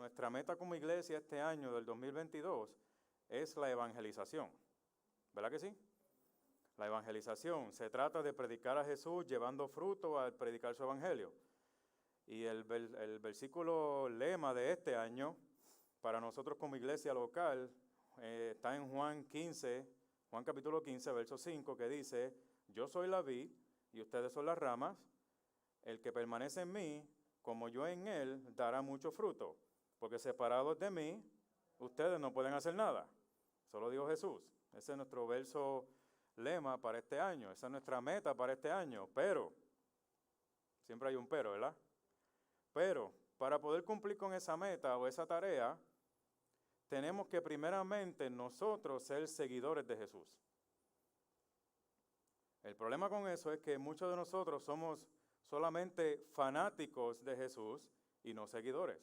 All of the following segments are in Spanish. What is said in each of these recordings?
nuestra meta como iglesia este año del 2022 es la evangelización. ¿Verdad que sí? La evangelización. Se trata de predicar a Jesús llevando fruto al predicar su evangelio. Y el versículo lema de este año, para nosotros como iglesia local, está en Juan capítulo 15, verso 5, que dice: yo soy la vid y ustedes son las ramas. El que permanece en mí, como yo en él, dará mucho fruto, porque separados de mí, ustedes no pueden hacer nada. Eso lo dijo Jesús. Ese es nuestro verso lema para este año, esa es nuestra meta para este año. Pero, siempre hay un pero, ¿verdad? Pero, para poder cumplir con esa meta o esa tarea, tenemos que primeramente nosotros ser seguidores de Jesús. El problema con eso es que muchos de nosotros somos solamente fanáticos de Jesús y no seguidores.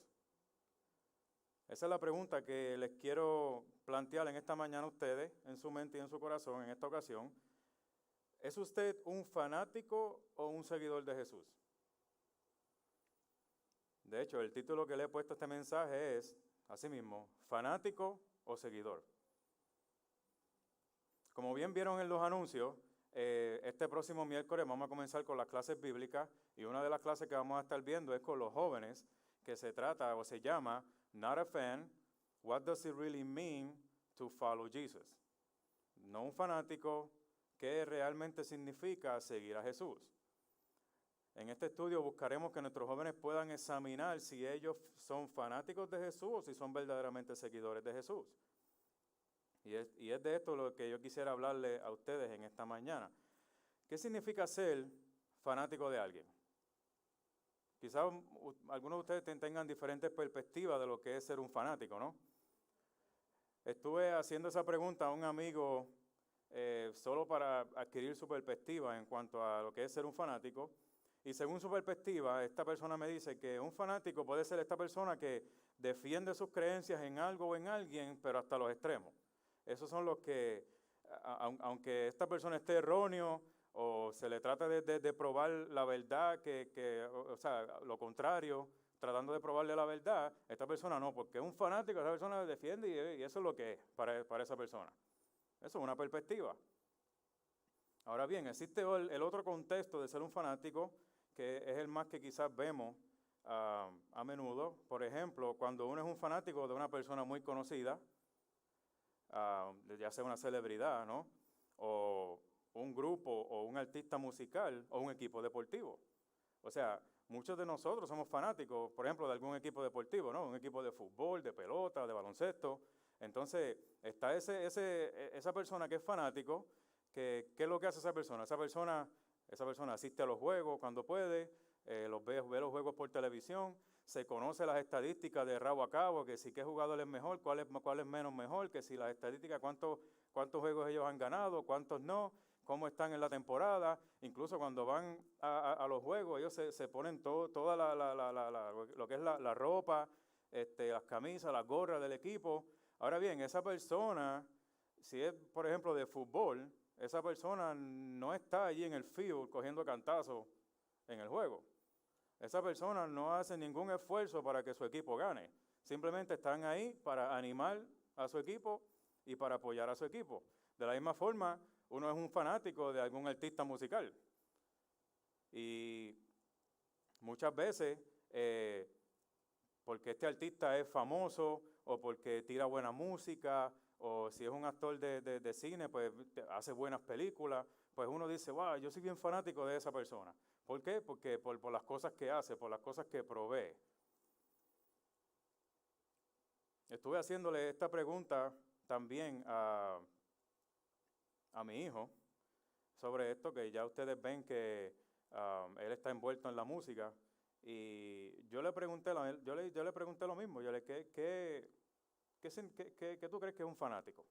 Esa es la pregunta que les quiero plantear en esta mañana a ustedes, en su mente y en su corazón, en esta ocasión. ¿Es usted un fanático o un seguidor de Jesús? De hecho, el título que le he puesto a este mensaje es, así mismo, fanático o seguidor. Como bien vieron en los anuncios, este próximo miércoles vamos a comenzar con las clases bíblicas, y una de las clases que vamos a estar viendo es con los jóvenes, que se trata o se llama Not a Fan, What Does It Really Mean to Follow Jesus? No un fanático, ¿qué realmente significa seguir a Jesús? En este estudio buscaremos que nuestros jóvenes puedan examinar si ellos son fanáticos de Jesús o si son verdaderamente seguidores de Jesús. Y es de esto lo que yo quisiera hablarle a ustedes en esta mañana. ¿Qué significa ser fanático de alguien? Quizás algunos de ustedes tengan diferentes perspectivas de lo que es ser un fanático, ¿no? Estuve haciendo esa pregunta a un amigo solo para adquirir su perspectiva en cuanto a lo que es ser un fanático. Y según su perspectiva, esta persona me dice que un fanático puede ser esta persona que defiende sus creencias en algo o en alguien, pero hasta los extremos. Esos son los que, aunque esta persona esté erróneo o se le trata de probar la verdad, o sea, lo contrario, tratando de probarle la verdad, esta persona no, porque es un fanático, esa persona defiende y eso es lo que es para esa persona. Eso es una perspectiva. Ahora bien, existe el otro contexto de ser un fanático, que es el más que quizás vemos a menudo. Por ejemplo, cuando uno es un fanático de una persona muy conocida, ya sea una celebridad, ¿no? O un grupo, o un artista musical, o un equipo deportivo. O sea, muchos de nosotros somos fanáticos, por ejemplo, de algún equipo deportivo, ¿no? Un equipo de fútbol, de pelota, de baloncesto. Entonces, está esa persona que es fanático, ¿qué es lo que hace esa persona? Esa persona asiste a los juegos cuando puede, ve los juegos por televisión, se conoce las estadísticas de rabo a cabo, que si qué jugador es mejor, cuál es menos mejor, que si las estadísticas, cuántos juegos ellos han ganado, cuántos no, cómo están en la temporada. Incluso cuando van a los juegos, ellos se ponen toda lo que es la ropa, las camisas, las gorras del equipo. Ahora bien, esa persona, si es, por ejemplo, de fútbol, esa persona no está allí en el field cogiendo cantazos en el juego. Esa persona no hace ningún esfuerzo para que su equipo gane. Simplemente están ahí para animar a su equipo y para apoyar a su equipo. De la misma forma, uno es un fanático de algún artista musical. Y muchas veces, porque este artista es famoso o porque tira buena música, o si es un actor de cine, pues hace buenas películas, pues uno dice, wow, yo soy bien fanático de esa persona. ¿Por qué? Porque por las cosas que hace, por las cosas que provee. Estuve haciéndole esta pregunta también a mi hijo sobre esto, que ya ustedes ven que él está envuelto en la música, y yo le pregunté lo mismo, ¿qué tú crees que es un fanático?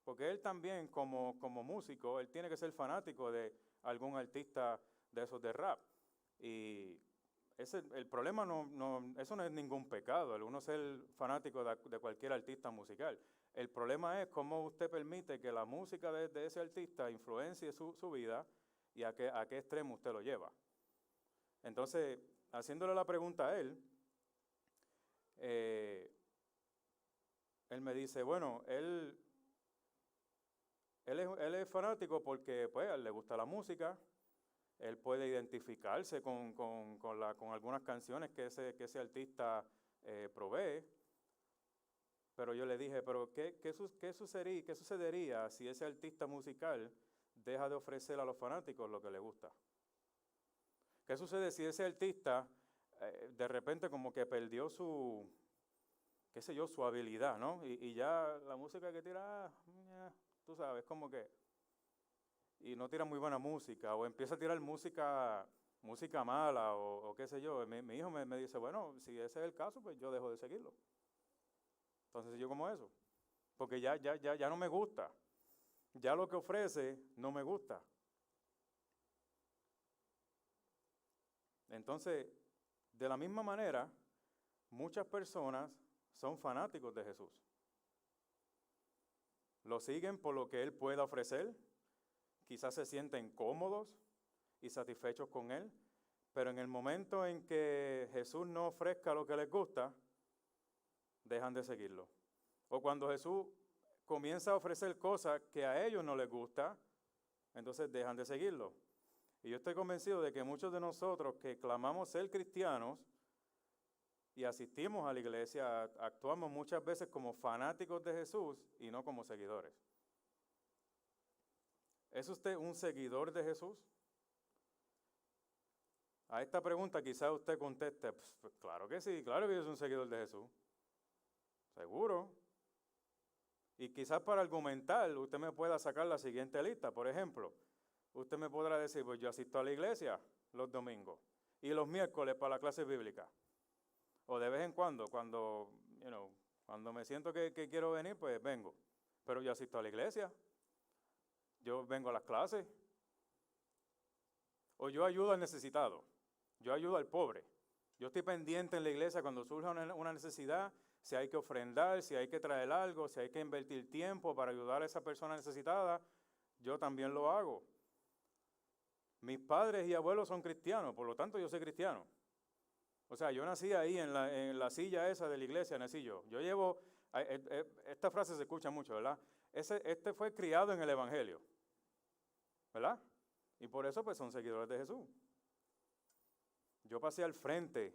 Porque él también, como músico, él tiene que ser fanático de algún artista de esos de rap. Y el problema eso no es ningún pecado, el uno ser fanático de cualquier artista musical. El problema es cómo usted permite que la música de ese artista influencie su vida y a qué extremo usted lo lleva. Entonces, haciéndole la pregunta a él, me dice, bueno, él es fanático porque pues, a él le gusta la música, él puede identificarse con algunas canciones que ese artista provee. Pero yo le dije, pero ¿qué sucedería si ese artista musical deja de ofrecer a los fanáticos lo que le gusta? ¿Qué sucede si ese artista de repente como que perdió qué sé yo, su habilidad, ¿no? Y ya la música que tira, tú sabes, como que, y no tira muy buena música, o empieza a tirar música mala, o qué sé yo. Mi hijo me dice, bueno, si ese es el caso, pues yo dejo de seguirlo. Entonces yo como eso, porque ya no me gusta, ya lo que ofrece no me gusta. Entonces, de la misma manera, muchas personas son fanáticos de Jesús. Lo siguen por lo que Él pueda ofrecer, quizás se sienten cómodos y satisfechos con Él, pero en el momento en que Jesús no ofrezca lo que les gusta, dejan de seguirlo. O cuando Jesús comienza a ofrecer cosas que a ellos no les gusta, entonces dejan de seguirlo. Y yo estoy convencido de que muchos de nosotros que clamamos ser cristianos y asistimos a la iglesia, actuamos muchas veces como fanáticos de Jesús y no como seguidores. ¿Es usted un seguidor de Jesús? A esta pregunta quizás usted conteste, pues claro que sí, claro que yo soy un seguidor de Jesús. Seguro. Y quizás para argumentar, usted me pueda sacar la siguiente lista. Por ejemplo, usted me podrá decir, pues yo asisto a la iglesia los domingos y los miércoles para la clase bíblica. O de vez en cuando cuando me siento que quiero venir, pues vengo. Pero yo asisto a la iglesia. Yo vengo a las clases. O yo ayudo al necesitado. Yo ayudo al pobre. Yo estoy pendiente en la iglesia cuando surge una necesidad, si hay que ofrendar, si hay que traer algo, si hay que invertir tiempo para ayudar a esa persona necesitada, yo también lo hago. Mis padres y abuelos son cristianos, por lo tanto yo soy cristiano. O sea, yo nací ahí en la silla esa de la iglesia, nací yo. Yo llevo, esta frase se escucha mucho, ¿verdad? Este fue criado en el Evangelio, ¿verdad? Y por eso pues son seguidores de Jesús. Yo pasé al frente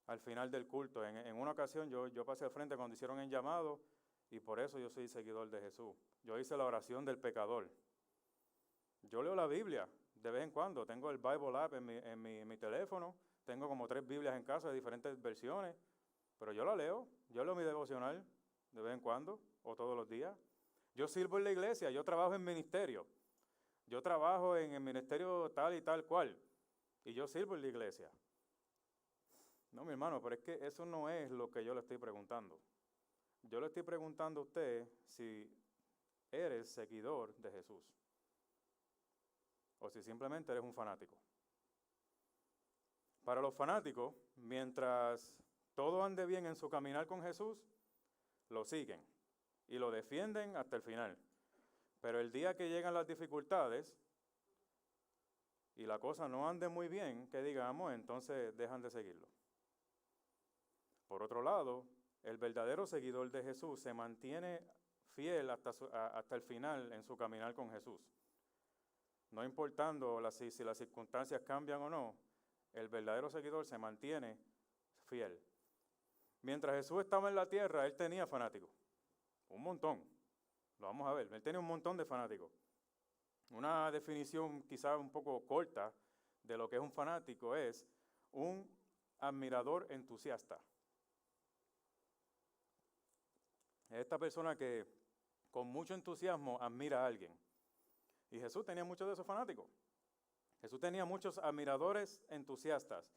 al final del culto. En una ocasión yo pasé al frente cuando hicieron el llamado y por eso yo soy seguidor de Jesús. Yo hice la oración del pecador. Yo leo la Biblia de vez en cuando. Tengo el Bible app en mi teléfono. Tengo como 3 Biblias en casa de diferentes versiones. Pero yo la leo. Yo leo mi devocional de vez en cuando o todos los días. Yo sirvo en la iglesia. Yo trabajo en ministerio. Yo trabajo en el ministerio tal y tal cual. Y yo sirvo en la iglesia. No, mi hermano, pero es que eso no es lo que yo le estoy preguntando. Yo le estoy preguntando a usted si eres seguidor de Jesús o si simplemente eres un fanático. Para los fanáticos, mientras todo ande bien en su caminar con Jesús, lo siguen y lo defienden hasta el final. Pero el día que llegan las dificultades y la cosa no ande muy bien, que digamos, entonces dejan de seguirlo. Por otro lado, el verdadero seguidor de Jesús se mantiene fiel hasta el final en su caminar con Jesús. No importando si las circunstancias cambian o no, el verdadero seguidor se mantiene fiel. Mientras Jesús estaba en la tierra, Él tenía fanáticos. Un montón. Lo vamos a ver. Él tenía un montón de fanáticos. Una definición quizás un poco corta de lo que es un fanático es un admirador entusiasta. Es esta persona que con mucho entusiasmo admira a alguien. Y Jesús tenía muchos de esos fanáticos. Jesús tenía muchos admiradores entusiastas,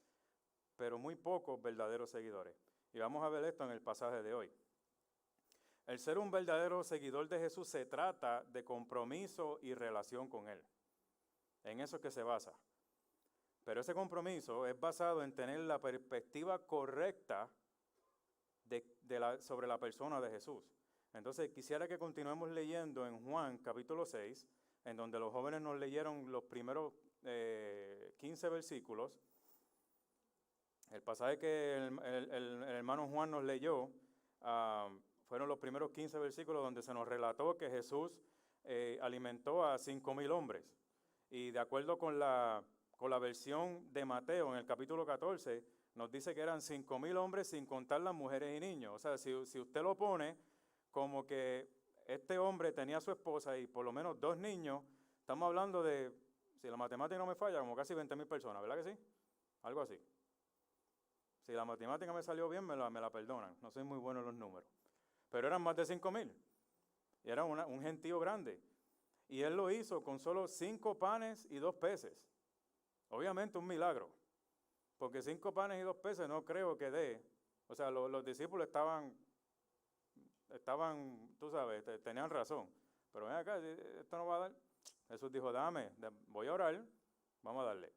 pero muy pocos verdaderos seguidores. Y vamos a ver esto en el pasaje de hoy. El ser un verdadero seguidor de Jesús se trata de compromiso y relación con Él. En eso es que se basa. Pero ese compromiso es basado en tener la perspectiva correcta sobre la persona de Jesús. Entonces quisiera que continuemos leyendo en Juan capítulo 6, en donde los jóvenes nos leyeron los primeros 15 versículos. El pasaje que el hermano Juan nos leyó fueron los primeros 15 versículos donde se nos relató que Jesús alimentó a 5,000 hombres. Y de acuerdo con la versión de Mateo en el capítulo 14, nos dice que eran 5,000 hombres sin contar las mujeres y niños. O sea, si usted lo pone como que este hombre tenía a su esposa y por lo menos 2 niños, estamos hablando de, si la matemática no me falla, como casi 20,000 personas, ¿verdad que sí? Algo así. Si la matemática me salió bien, me la perdonan. No soy muy bueno en los números. Pero eran más de 5,000. Y era un gentío grande. Y él lo hizo con solo 5 panes y 2 peces. Obviamente un milagro. Porque 5 panes y 2 peces no creo que dé. O sea, los discípulos estaban, tú sabes, tenían razón. Pero ven acá, esto no va a dar. Jesús dijo, voy a orar, vamos a darle.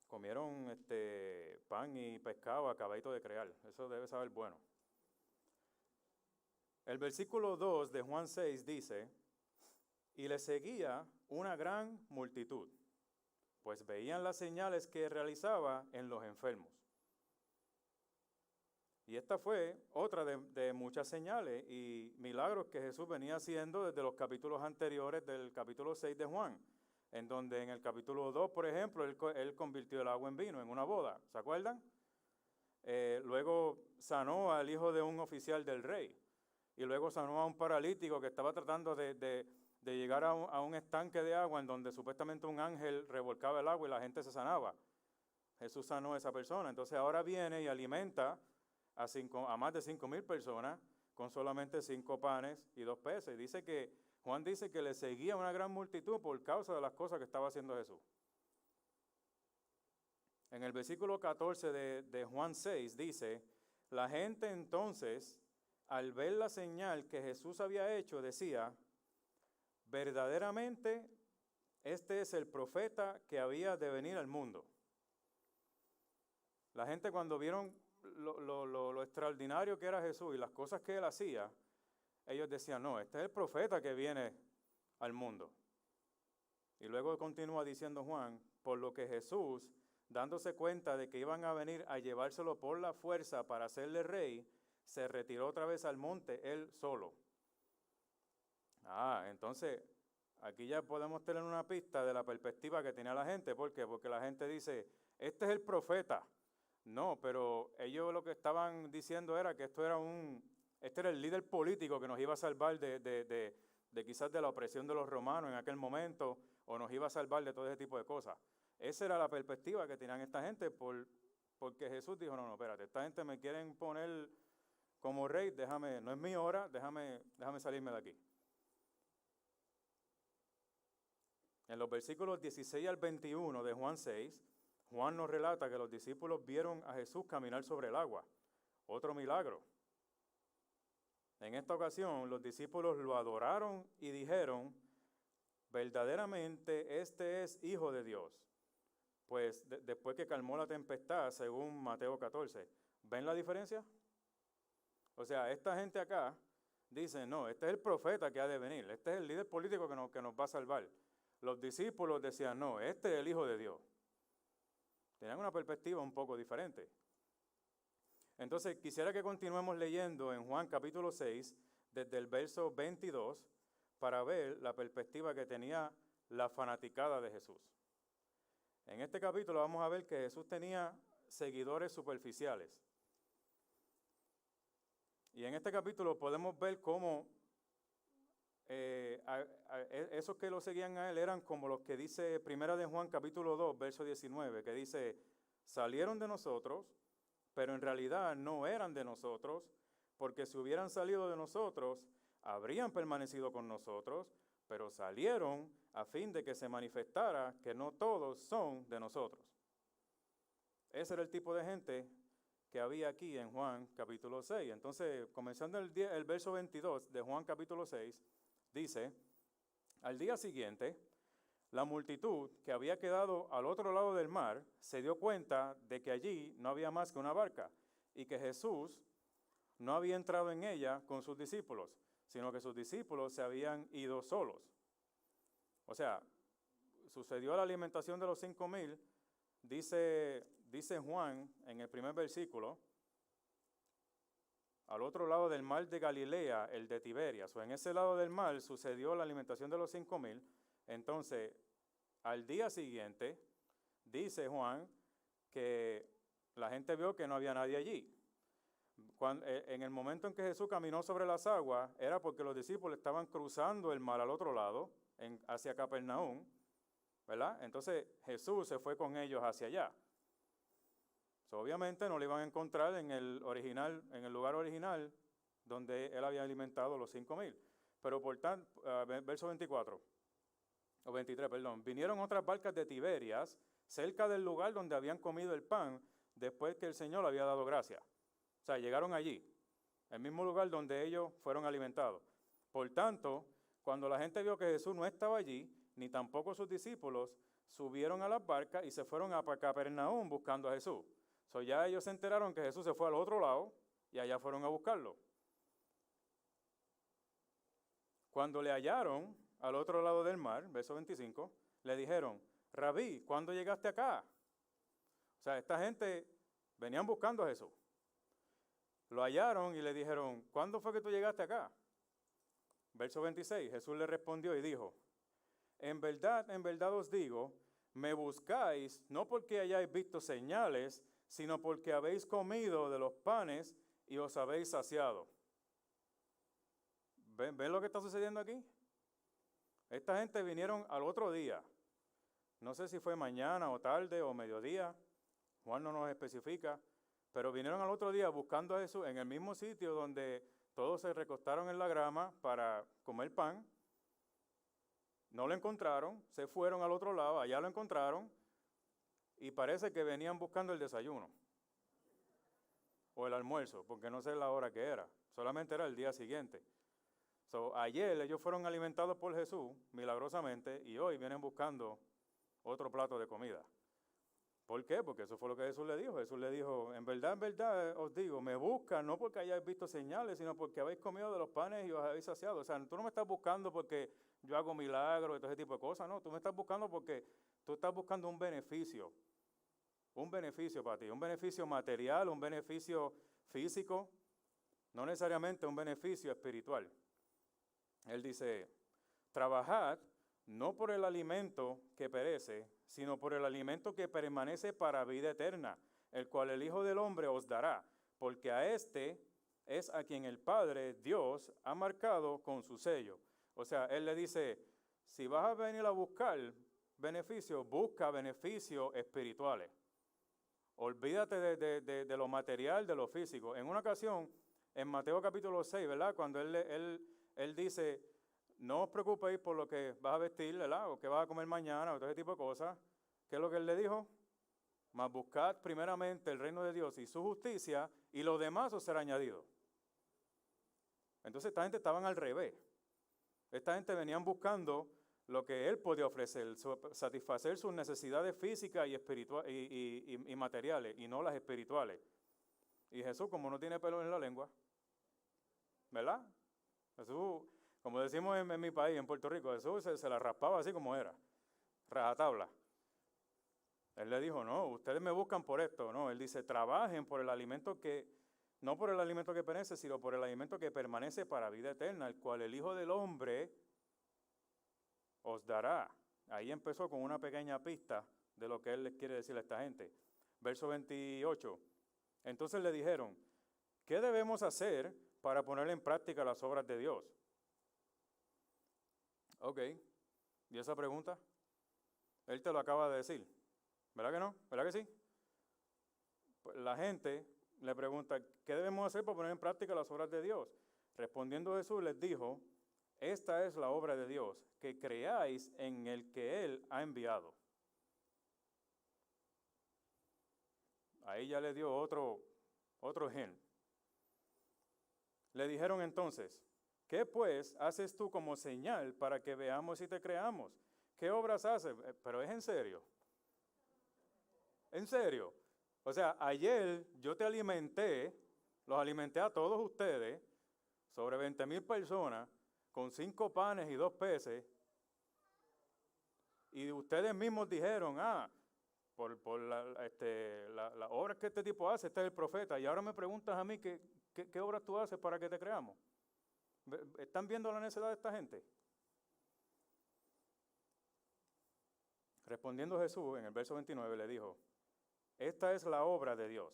Comieron pan y pescado a caballito de crear. Eso debe saber bueno. El versículo 2 de Juan 6 dice, y le seguía una gran multitud, pues veían las señales que realizaba en los enfermos. Y esta fue otra de muchas señales y milagros que Jesús venía haciendo desde los capítulos anteriores del capítulo 6 de Juan, en donde en el capítulo 2, por ejemplo, él convirtió el agua en vino en una boda, ¿se acuerdan? Luego sanó al hijo de un oficial del rey, y luego sanó a un paralítico que estaba tratando de llegar a un estanque de agua en donde supuestamente un ángel revolcaba el agua y la gente se sanaba. Jesús sanó a esa persona, entonces ahora viene y alimenta a más de 5,000 personas con solamente 5 panes y 2 peces. Juan dice que le seguía una gran multitud por causa de las cosas que estaba haciendo Jesús. En el versículo 14 de Juan 6 dice, la gente entonces, al ver la señal que Jesús había hecho, decía, verdaderamente este es el profeta que había de venir al mundo. La gente cuando vieron lo extraordinario que era Jesús y las cosas que él hacía, ellos decían, no, este es el profeta que viene al mundo. Y luego continúa diciendo Juan, por lo que Jesús, dándose cuenta de que iban a venir a llevárselo por la fuerza para hacerle rey, se retiró otra vez al monte él solo. Entonces, aquí ya podemos tener una pista de la perspectiva que tenía la gente. ¿Por qué? Porque la gente dice, este es el profeta. No, pero ellos lo que estaban diciendo era que este era el líder político que nos iba a salvar de quizás de la opresión de los romanos en aquel momento, o nos iba a salvar de todo ese tipo de cosas. Esa era la perspectiva que tenían esta gente, porque Jesús dijo, no, espérate, esta gente me quieren poner como rey, no es mi hora, déjame salirme de aquí. En los versículos 16 al 21 de Juan 6, Juan nos relata que los discípulos vieron a Jesús caminar sobre el agua, otro milagro. En esta ocasión, los discípulos lo adoraron y dijeron, verdaderamente este es Hijo de Dios. Pues después que calmó la tempestad, según Mateo 14. ¿Ven la diferencia? O sea, esta gente acá dice, no, este es el profeta que ha de venir, este es el líder político que nos va a salvar. Los discípulos decían, no, este es el Hijo de Dios. Tenían una perspectiva un poco diferente. Entonces, quisiera que continuemos leyendo en Juan capítulo 6, desde el verso 22, para ver la perspectiva que tenía la fanaticada de Jesús. En este capítulo vamos a ver que Jesús tenía seguidores superficiales. Y en este capítulo podemos ver cómo esos que lo seguían a él eran como los que dice Primera de Juan capítulo 2, verso 19, que dice, salieron de nosotros, pero en realidad no eran de nosotros, porque si hubieran salido de nosotros, habrían permanecido con nosotros, pero salieron a fin de que se manifestara que no todos son de nosotros. Ese era el tipo de gente que había aquí en Juan capítulo 6. Entonces, comenzando el verso 22 de Juan capítulo 6, dice, al día siguiente, la multitud que había quedado al otro lado del mar se dio cuenta de que allí no había más que una barca y que Jesús no había entrado en ella con sus discípulos, sino que sus discípulos se habían ido solos. O sea, sucedió la alimentación de los 5,000, dice Juan en el primer versículo, al otro lado del mar de Galilea, el de Tiberias. O en ese lado del mar sucedió la alimentación de los 5,000. Entonces, al día siguiente, dice Juan que la gente vio que no había nadie allí. En el momento en que Jesús caminó sobre las aguas, era porque los discípulos estaban cruzando el mar al otro lado, hacia Capernaum, ¿verdad? Entonces Jesús se fue con ellos hacia allá. Obviamente no le iban a encontrar en el lugar original donde él había alimentado los 5,000. Pero por tanto, verso 24, o 23, perdón, vinieron otras barcas de Tiberias, cerca del lugar donde habían comido el pan, después que el Señor le había dado gracia. O sea, llegaron allí, el mismo lugar donde ellos fueron alimentados. Por tanto, cuando la gente vio que Jesús no estaba allí, ni tampoco sus discípulos, subieron a las barcas y se fueron a Capernaum buscando a Jesús. Ya ellos se enteraron que Jesús se fue al otro lado y allá fueron a buscarlo. Cuando le hallaron al otro lado del mar, verso 25, le dijeron, Rabí, ¿cuándo llegaste acá? O sea, esta gente venían buscando a Jesús. Lo hallaron y le dijeron, ¿cuándo fue que tú llegaste acá? Verso 26, Jesús le respondió y dijo, en verdad os digo, me buscáis no porque hayáis visto señales, sino porque habéis comido de los panes y os habéis saciado. ¿Ven lo que está sucediendo aquí? Esta gente vinieron al otro día. No sé si fue mañana o tarde o mediodía. Juan no nos especifica. Pero vinieron al otro día buscando a Jesús en el mismo sitio donde todos se recostaron en la grama para comer pan. No lo encontraron. Se fueron al otro lado. Allá lo encontraron. Y parece que venían buscando el desayuno o el almuerzo, porque no sé la hora que era, solamente era el día siguiente. Ayer ellos fueron alimentados por Jesús, milagrosamente, y hoy vienen buscando otro plato de comida. ¿Por qué? Porque eso fue lo que Jesús le dijo. Jesús le dijo, en verdad os digo, me buscan no porque hayáis visto señales, sino porque habéis comido de los panes y os habéis saciado. O sea, tú no me estás buscando porque yo hago milagros y todo ese tipo de cosas, no. Tú me estás buscando porque tú estás buscando un beneficio para ti, un beneficio material, un beneficio físico, no necesariamente un beneficio espiritual. Él dice, trabajad no por el alimento que perece, sino por el alimento que permanece para vida eterna, el cual el Hijo del Hombre os dará, porque a este es a quien el Padre, Dios, ha marcado con su sello. O sea, él le dice, si vas a venir a buscar beneficios, busca beneficios espirituales. Olvídate de lo material, de lo físico. En una ocasión, en Mateo capítulo 6, ¿verdad? Cuando él dice, no os preocupéis por lo que vas a vestir, ¿verdad? O que vas a comer mañana, o todo ese tipo de cosas. ¿Qué es lo que él le dijo? Mas buscad primeramente el reino de Dios y su justicia, y lo demás os será añadido. Entonces esta gente estaban al revés. Esta gente venían buscando lo que él podía ofrecer, satisfacer sus necesidades físicas y espirituales y materiales, y no las espirituales. Y Jesús, como no tiene pelo en la lengua, ¿verdad? Jesús, como decimos en mi país, en Puerto Rico, Jesús se la raspaba así como era, rajatabla. Él le dijo, no, ustedes me buscan por esto, no. Él dice, trabajen por el alimento no por el alimento que perece, sino por el alimento que permanece para vida eterna, el cual el Hijo del Hombre os dará. Ahí empezó con una pequeña pista de lo que él les quiere decir a esta gente. Verso 28. Entonces le dijeron, ¿qué debemos hacer para poner en práctica las obras de Dios? Ok, ¿y esa pregunta? Él te lo acaba de decir, ¿verdad que no? ¿Verdad que sí? Pues la gente le pregunta, ¿qué debemos hacer para poner en práctica las obras de Dios? Respondiendo Jesús les dijo, esta es la obra de Dios, que creáis en el que Él ha enviado. Ahí ya le dio otro gen. Le dijeron entonces, ¿qué pues haces tú como señal para que veamos y te creamos? ¿Qué obras haces? Pero es en serio. En serio. O sea, ayer yo te alimenté, los alimenté a todos ustedes, sobre 20,000 personas, con 5 panes y 2 peces, y ustedes mismos dijeron, por las obras que este tipo hace, este es el profeta, y ahora me preguntas a mí qué ¿Qué obras tú haces para que te creamos? ¿Están viendo la necedad de esta gente? Respondiendo Jesús, en el verso 29 le dijo, esta es la obra de Dios,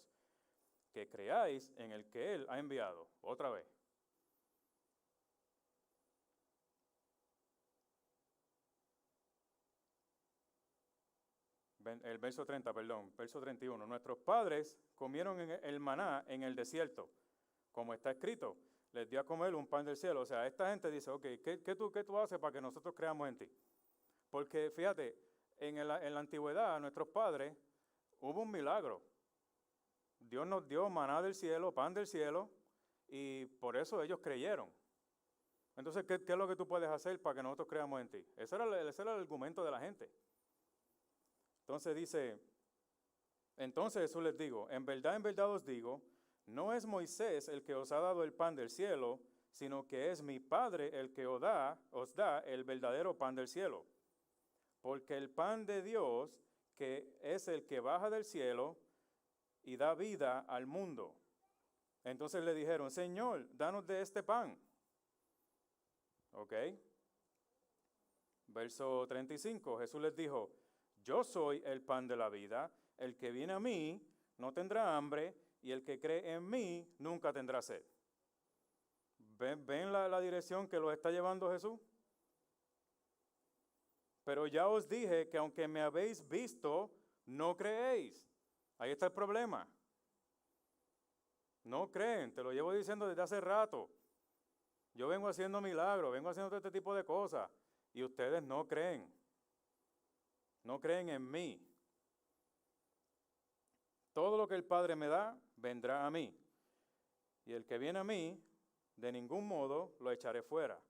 que creáis en el que Él ha enviado. Otra vez. El verso 30, perdón, verso 31. Nuestros padres comieron el maná en el desierto, como está escrito, les dio a comer un pan del cielo. O sea, esta gente dice, ok, ¿qué tú haces para que nosotros creamos en ti? Porque fíjate, en la antigüedad, nuestros padres, hubo un milagro. Dios nos dio maná del cielo, pan del cielo, y por eso ellos creyeron. Entonces, ¿qué es lo que tú puedes hacer para que nosotros creamos en ti? Ese era el argumento de la gente. Entonces dice, entonces Jesús les digo, en verdad os digo, no es Moisés el que os ha dado el pan del cielo, sino que es mi Padre el que os da el verdadero pan del cielo. Porque el pan de Dios, que es el que baja del cielo y da vida al mundo. Entonces le dijeron, Señor, danos de este pan. ¿Ok? Verso 35, Jesús les dijo, yo soy el pan de la vida, el que viene a mí no tendrá hambre, y el que cree en mí nunca tendrá sed. ¿Ven la dirección que lo está llevando Jesús? Pero ya os dije que aunque me habéis visto, no creéis. Ahí está el problema. No creen, te lo llevo diciendo desde hace rato. Yo vengo haciendo milagros, vengo haciendo todo este tipo de cosas, y ustedes no creen. No creen en mí. Todo lo que el Padre me da, vendrá a mí. Y el que viene a mí, de ningún modo lo echaré fuera.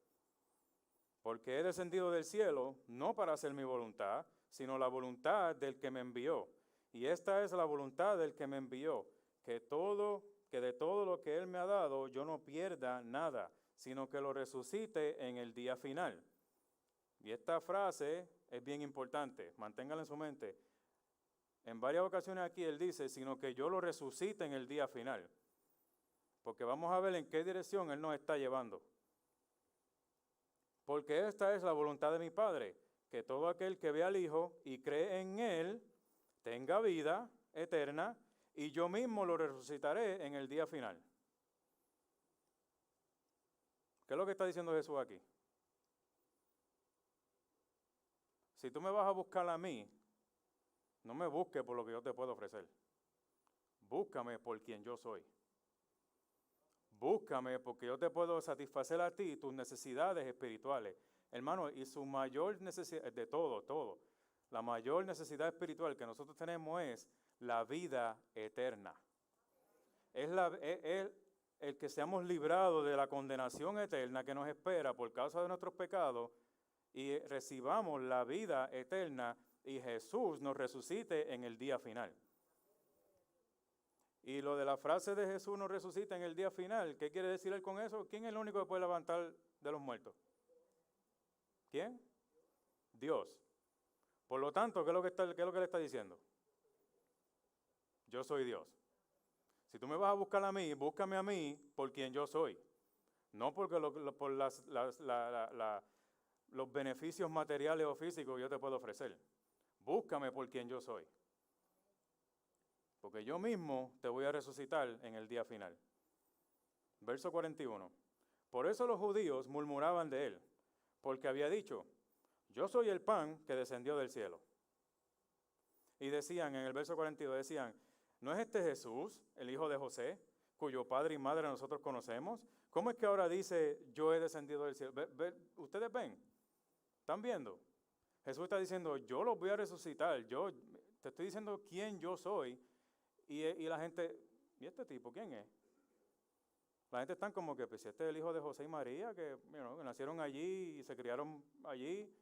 Porque he descendido del cielo, no para hacer mi voluntad, sino la voluntad del que me envió. Y esta es la voluntad del que me envió, que de todo lo que Él me ha dado, yo no pierda nada, sino que lo resucite en el día final. Y esta frase es bien importante, manténgala en su mente. En varias ocasiones aquí Él dice, sino que yo lo resucite en el día final. Porque vamos a ver en qué dirección Él nos está llevando. Porque esta es la voluntad de mi Padre, que todo aquel que ve al Hijo y cree en Él, tenga vida eterna, y yo mismo lo resucitaré en el día final. ¿Qué es lo que está diciendo Jesús aquí? Si tú me vas a buscar a mí, no me busques por lo que yo te puedo ofrecer. Búscame por quien yo soy. Búscame porque yo te puedo satisfacer a ti tus necesidades espirituales. Hermano, y su mayor necesidad, de todo, la mayor necesidad espiritual que nosotros tenemos es la vida eterna. Es el que seamos librados de la condenación eterna que nos espera por causa de nuestros pecados y recibamos la vida eterna y Jesús nos resucite en el día final. Y lo de la frase de Jesús nos resucita en el día final, ¿qué quiere decir él con eso? ¿Quién es el único que puede levantar de los muertos? ¿Quién? Dios. Por lo tanto, ¿qué es lo que le está diciendo? Yo soy Dios. Si tú me vas a buscar a mí, búscame a mí por quien yo soy. No porque por los beneficios materiales o físicos que yo te puedo ofrecer. Búscame por quien yo soy. Porque yo mismo te voy a resucitar en el día final. Verso 41. Por eso los judíos murmuraban de él, porque había dicho, yo soy el pan que descendió del cielo. Y decían, en el verso 42, decían, ¿no es este Jesús, el hijo de José, cuyo padre y madre nosotros conocemos? ¿Cómo es que ahora dice, yo he descendido del cielo? ¿Ustedes ven? ¿Están viendo? Jesús está diciendo, yo los voy a resucitar, yo te estoy diciendo quién yo soy. Y la gente, ¿y este tipo quién es? La gente está como que, pues este es el hijo de José y María, que nacieron allí y se criaron allí.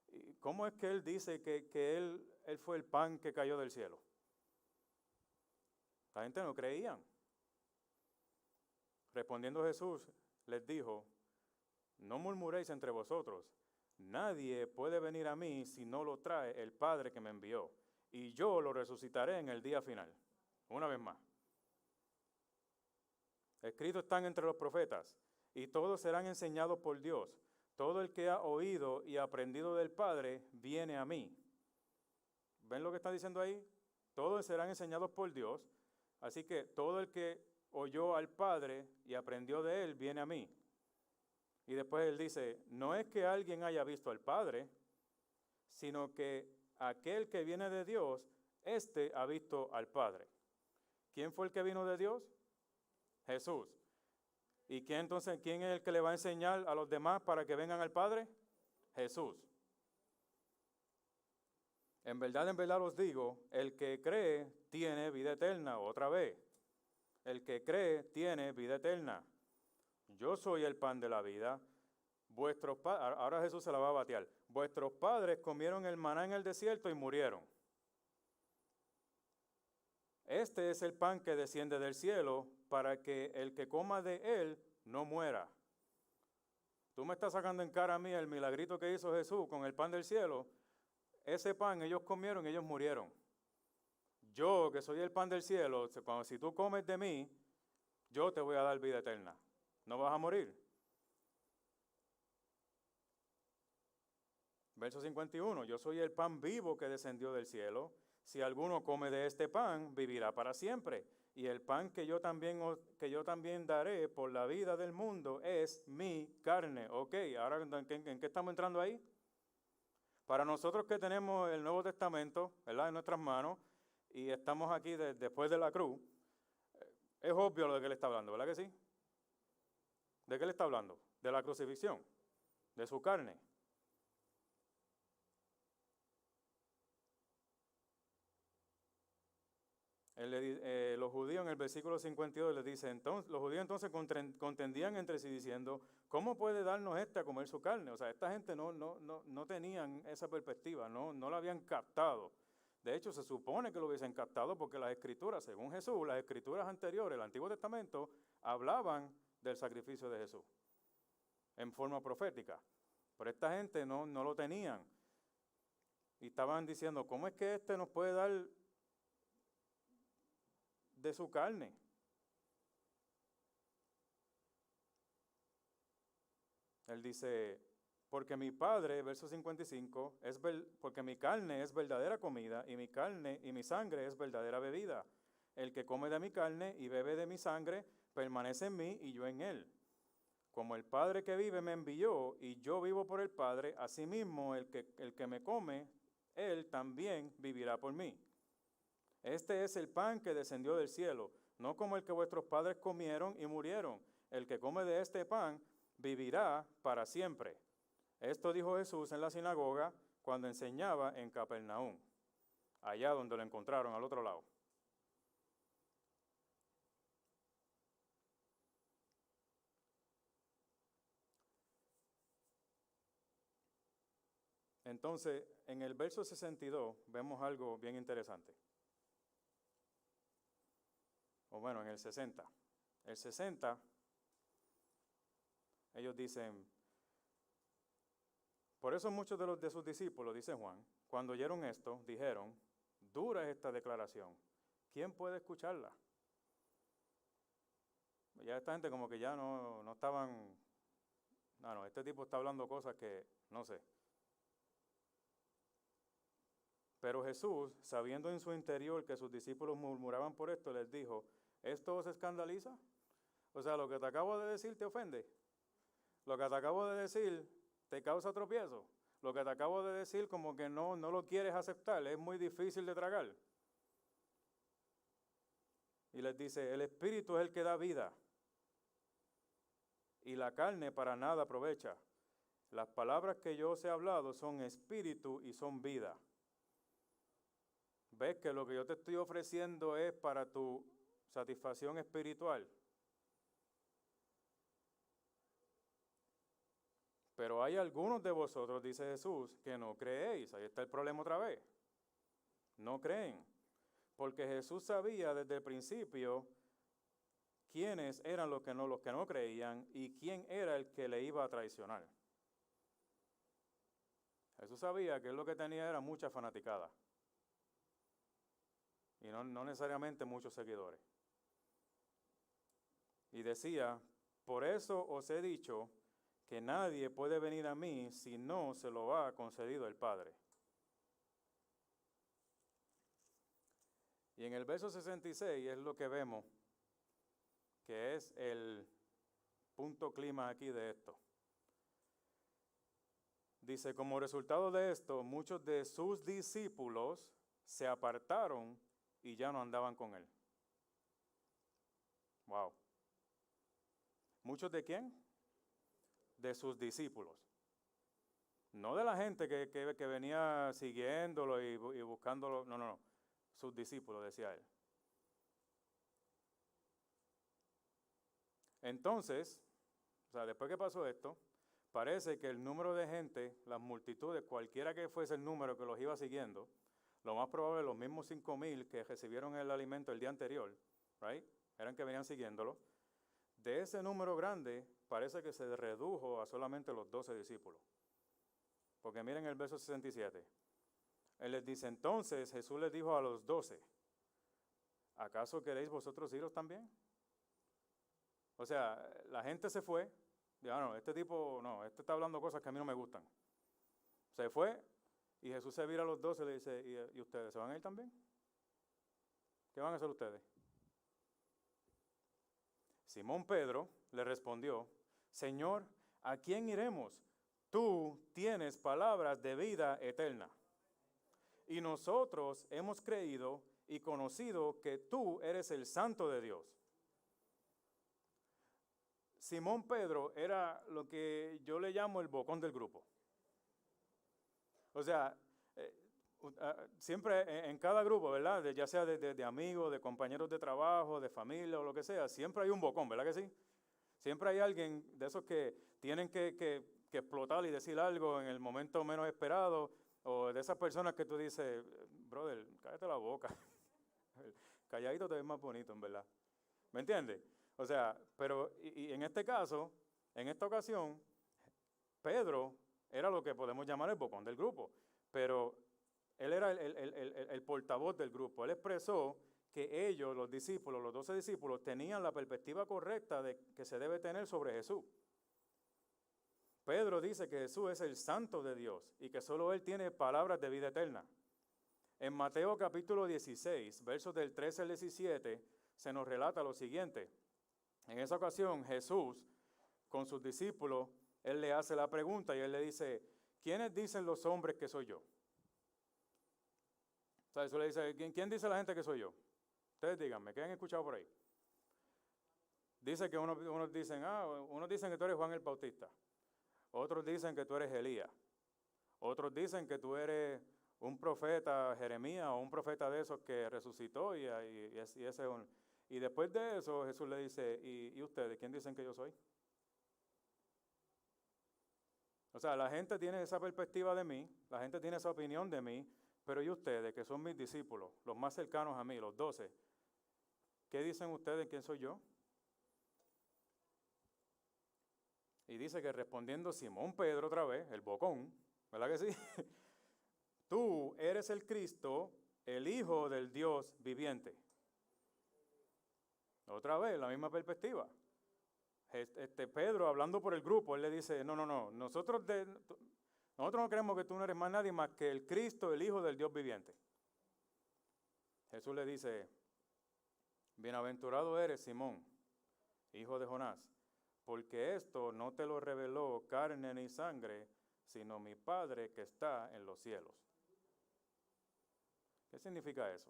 ¿Y cómo es que él dice que él fue el pan que cayó del cielo? La gente no creía. Respondiendo Jesús, les dijo, no murmuréis entre vosotros. Nadie puede venir a mí si no lo trae el Padre que me envió. Y yo lo resucitaré en el día final. Una vez más. Escritos están entre los profetas, y todos serán enseñados por Dios. Todo el que ha oído y aprendido del Padre viene a mí. ¿Ven lo que está diciendo ahí? Todos serán enseñados por Dios, así que todo el que oyó al Padre y aprendió de él viene a mí. Y después él dice, no es que alguien haya visto al Padre, sino que aquel que viene de Dios, éste ha visto al Padre. ¿Quién fue el que vino de Dios? Jesús. ¿Y quién es el que le va a enseñar a los demás para que vengan al Padre? Jesús. En verdad os digo, el que cree tiene vida eterna. Otra vez, el que cree tiene vida eterna. Yo soy el pan de la vida. Ahora Jesús se la va a batear. Vuestros padres comieron el maná en el desierto y murieron. Este es el pan que desciende del cielo para que el que coma de él no muera. Tú me estás sacando en cara a mí el milagrito que hizo Jesús con el pan del cielo. Ese pan ellos comieron y ellos murieron. Yo, que soy el pan del cielo, si tú comes de mí, yo te voy a dar vida eterna. No vas a morir. Verso 51, yo soy el pan vivo que descendió del cielo. Si alguno come de este pan, vivirá para siempre. Y el pan que yo también daré por la vida del mundo es mi carne. Ok, ahora ¿en qué estamos entrando ahí? Para nosotros que tenemos el Nuevo Testamento, ¿verdad?, en nuestras manos, y estamos aquí después de la cruz, es obvio lo de que él está hablando, ¿verdad que sí? ¿De qué le está hablando? De la crucifixión, de su carne. Los judíos en el versículo 52 les dice, los judíos entonces contendían entre sí diciendo, ¿cómo puede darnos a comer su carne? O sea, esta gente no tenían esa perspectiva, no la habían captado. De hecho, se supone que lo hubiesen captado porque las escrituras, según Jesús, las escrituras anteriores, el Antiguo Testamento, hablaban del sacrificio de Jesús en forma profética. Pero esta gente no lo tenían. Y estaban diciendo, ¿cómo es que nos puede dar de su carne? Él dice, porque mi Padre, verso 55, porque mi carne es verdadera comida y mi carne y mi sangre es verdadera bebida. El que come de mi carne y bebe de mi sangre permanece en mí y yo en él. Como el Padre que vive me envió y yo vivo por el Padre, asimismo el que me come, él también vivirá por mí. Este es el pan que descendió del cielo, no como el que vuestros padres comieron y murieron. El que come de este pan vivirá para siempre. Esto dijo Jesús en la sinagoga cuando enseñaba en Capernaum, allá donde lo encontraron, al otro lado. Entonces, en el verso 62 vemos algo bien interesante. O bueno, en el 60. El 60, ellos dicen, por eso muchos de sus discípulos, dice Juan, cuando oyeron esto, dijeron, dura es esta declaración, ¿quién puede escucharla? Ya esta gente como que ya no estaban, este tipo está hablando cosas que no sé. Pero Jesús, sabiendo en su interior que sus discípulos murmuraban por esto, les dijo, ¿esto os escandaliza? O sea, lo que te acabo de decir te ofende. Lo que te acabo de decir te causa tropiezo. Lo que te acabo de decir como que no lo quieres aceptar, es muy difícil de tragar. Y les dice, el espíritu es el que da vida y la carne para nada aprovecha. Las palabras que yo os he hablado son espíritu y son vida. ¿Ves que lo que yo te estoy ofreciendo es para tu satisfacción espiritual? Pero hay algunos de vosotros, dice Jesús, que no creéis. Ahí está el problema otra vez. No creen. Porque Jesús sabía desde el principio quiénes eran los que no creían y quién era el que le iba a traicionar. Jesús sabía que él lo que tenía era mucha fanaticada. Y no necesariamente muchos seguidores. y decía, por eso os he dicho que nadie puede venir a mí si no se lo ha concedido el Padre. Y en el verso 66 es lo que vemos, que es el punto clima aquí de esto. Dice, como resultado de esto, muchos de sus discípulos se apartaron y ya no andaban con él. Wow. ¿Muchos de quién? De sus discípulos. No de la gente que venía siguiéndolo y buscándolo, no. Sus discípulos, decía él. Entonces, o sea, después que pasó esto, parece que el número de gente, las multitudes, cualquiera que fuese el número que los iba siguiendo, lo más probable los mismos 5,000 que recibieron el alimento el día anterior, right? Eran que venían siguiéndolo. De ese número grande, parece que se redujo a solamente los 12 discípulos. Porque miren el verso 67. Él les dice, entonces Jesús les dijo a los 12, ¿acaso queréis vosotros iros también? O sea, la gente se fue, ya no, este tipo, no, este está hablando cosas que a mí no me gustan. Se fue y Jesús se vira a los 12 y le dice, ¿y ustedes se van a ir también? ¿Qué van a hacer ustedes? Simón Pedro le respondió, Señor, ¿a quién iremos? Tú tienes palabras de vida eterna. Y nosotros hemos creído y conocido que tú eres el Santo de Dios. Simón Pedro era lo que yo le llamo el bocón del grupo. O sea, siempre en cada grupo, ¿verdad? Ya sea de amigos, de compañeros de trabajo, de familia o lo que sea, siempre hay un bocón, ¿verdad que sí? Siempre hay alguien de esos que tienen que explotar y decir algo en el momento menos esperado, o de esas personas que tú dices, brother, cállate la boca. Calladito te ves más bonito, en verdad. ¿Me entiendes? O sea, pero y en este caso, en esta ocasión, Pedro era lo que podemos llamar el bocón del grupo, pero él era el portavoz del grupo. Él expresó que ellos, los discípulos, los 12 discípulos, tenían la perspectiva correcta de que se debe tener sobre Jesús. Pedro dice que Jesús es el Santo de Dios y que solo Él tiene palabras de vida eterna. En Mateo capítulo 16, versos del 13 al 17, se nos relata lo siguiente. En esa ocasión, Jesús, con sus discípulos, Él le hace la pregunta y Él le dice, ¿quiénes dicen los hombres que soy yo? O sea, eso le dice, ¿quién dice la gente que soy yo? Ustedes díganme, ¿qué han escuchado por ahí? Dice que unos dicen que tú eres Juan el Bautista. Otros dicen que tú eres Elías. Otros dicen que tú eres un profeta, Jeremías, o un profeta de esos que resucitó y después de eso Jesús le dice, ¿y ustedes? ¿Quién dicen que yo soy? O sea, la gente tiene esa perspectiva de mí, la gente tiene esa opinión de mí, pero ¿y ustedes, que son mis discípulos, los más cercanos a mí, los 12? ¿Qué dicen ustedes quién soy yo? Y dice que respondiendo Simón Pedro otra vez, el bocón, ¿verdad que sí? Tú eres el Cristo, el Hijo del Dios viviente. Otra vez, la misma perspectiva. Pedro, hablando por el grupo, él le dice, no, nosotros no creemos que tú no eres más nadie más que el Cristo, el Hijo del Dios viviente. Jesús le dice, bienaventurado eres, Simón, hijo de Jonás, porque esto no te lo reveló carne ni sangre, sino mi Padre que está en los cielos. ¿Qué significa eso?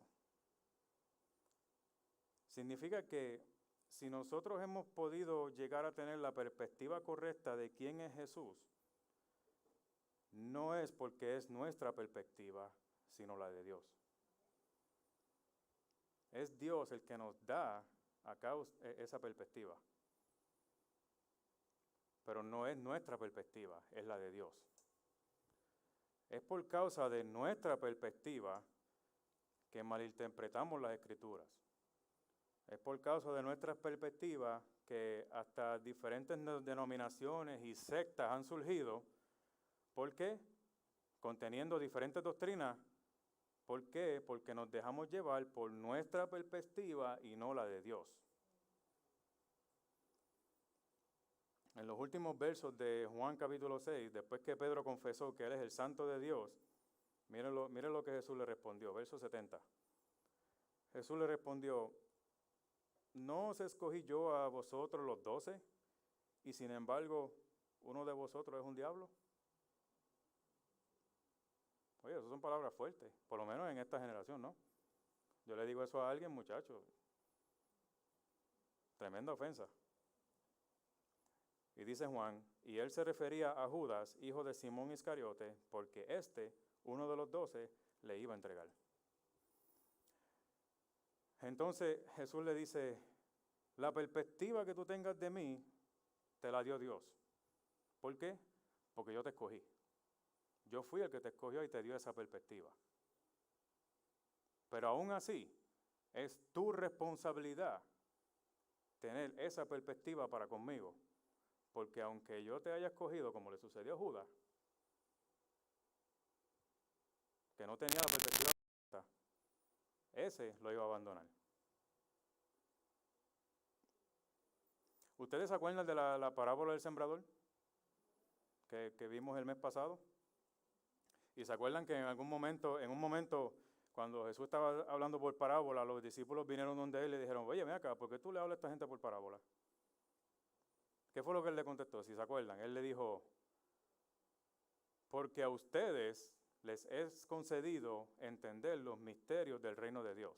Significa que si nosotros hemos podido llegar a tener la perspectiva correcta de quién es Jesús, no es porque es nuestra perspectiva, sino la de Dios. Es Dios el que nos da acá esa perspectiva. Pero no es nuestra perspectiva, es la de Dios. Es por causa de nuestra perspectiva que malinterpretamos las Escrituras. Es por causa de nuestras perspectivas que hasta diferentes denominaciones y sectas han surgido. ¿Por qué? Conteniendo diferentes doctrinas. ¿Por qué? Porque nos dejamos llevar por nuestra perspectiva y no la de Dios. en los últimos versos de Juan capítulo 6, después que Pedro confesó que Él es el Santo de Dios, miren lo que Jesús le respondió, verso 70. Jesús le respondió, ¿no os escogí yo a vosotros los 12? Y sin embargo, uno de vosotros es un diablo. Oye, esas son palabras fuertes, por lo menos en esta generación, ¿no? Yo le digo eso a alguien, muchacho, tremenda ofensa. Y dice Juan, y él se refería a Judas, hijo de Simón Iscariote, porque uno de los 12, le iba a entregar. Entonces Jesús le dice, la perspectiva que tú tengas de mí, te la dio Dios. ¿Por qué? Porque yo te escogí. Yo fui el que te escogió y te dio esa perspectiva. Pero aún así, es tu responsabilidad tener esa perspectiva para conmigo. Porque aunque yo te haya escogido, como le sucedió a Judas, que no tenía la perspectiva, ese lo iba a abandonar. ¿Ustedes se acuerdan de la parábola del sembrador que vimos el mes pasado? Y se acuerdan que en un momento, cuando Jesús estaba hablando por parábola, los discípulos vinieron donde él y le dijeron, oye, ven acá, ¿por qué tú le hablas a esta gente por parábola? ¿Qué fue lo que él le contestó? Si se acuerdan, él le dijo, porque a ustedes les es concedido entender los misterios del reino de Dios,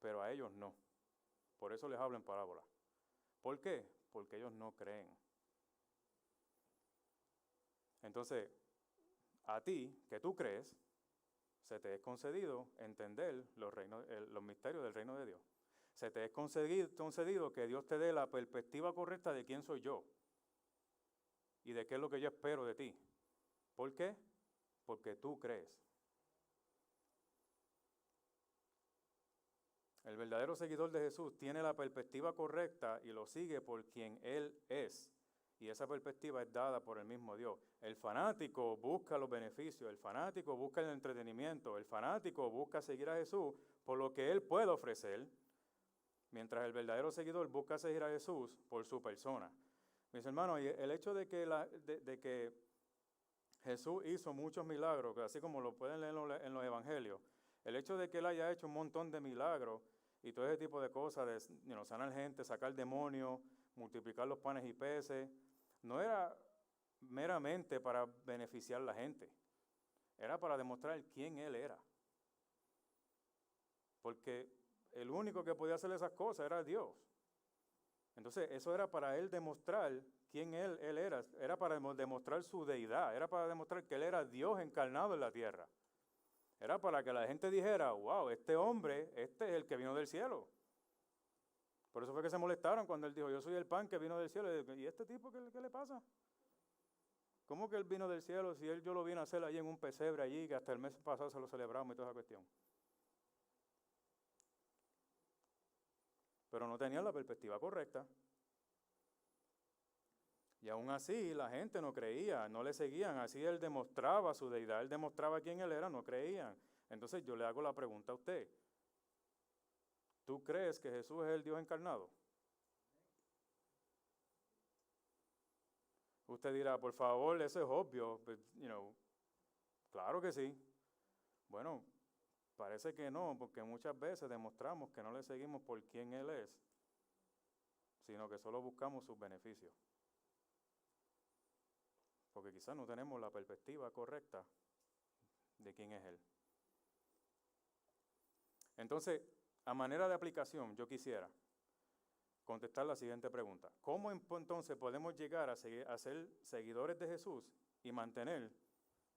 pero a ellos no. Por eso les hablo en parábola. ¿Por qué? Porque ellos no creen. Entonces, a ti, que tú crees, se te es concedido entender los misterios del reino de Dios. Se te es concedido que Dios te dé la perspectiva correcta de quién soy yo y de qué es lo que yo espero de ti. ¿Por qué? Porque tú crees. El verdadero seguidor de Jesús tiene la perspectiva correcta y lo sigue por quien Él es. Y esa perspectiva es dada por el mismo Dios. El fanático busca los beneficios, el fanático busca el entretenimiento, el fanático busca seguir a Jesús por lo que Él puede ofrecer, mientras el verdadero seguidor busca seguir a Jesús por su persona. Mis hermanos, el hecho de que Jesús hizo muchos milagros, así como lo pueden leer en los evangelios, el hecho de que Él haya hecho un montón de milagros y todo ese tipo de cosas, de sanar gente, sacar demonios, multiplicar los panes y peces, no era meramente para beneficiar a la gente, era para demostrar quién Él era. Porque el único que podía hacer esas cosas era Dios. Entonces, eso era para Él demostrar quién Él era para demostrar su deidad, era para demostrar que Él era Dios encarnado en la tierra. Era para que la gente dijera, wow, este hombre, este es el que vino del cielo. Por eso fue que se molestaron cuando Él dijo, yo soy el pan que vino del cielo. ¿Y este tipo qué le pasa? ¿Cómo que Él vino del cielo si yo lo vine a hacer allí en un pesebre allí, que hasta el mes pasado se lo celebramos y toda esa cuestión? Pero no tenían la perspectiva correcta. Y aún así la gente no creía, no le seguían. Así Él demostraba su deidad, Él demostraba quién Él era, no creían. Entonces yo le hago la pregunta a usted. ¿Tú crees que Jesús es el Dios encarnado? Usted dirá, por favor, eso es obvio. But, claro que sí. Bueno, parece que no, porque muchas veces demostramos que no le seguimos por quién Él es, sino que solo buscamos sus beneficios. Porque quizás no tenemos la perspectiva correcta de quién es Él. Entonces, a manera de aplicación, yo quisiera contestar la siguiente pregunta. ¿Cómo entonces podemos llegar a ser seguidores de Jesús y mantener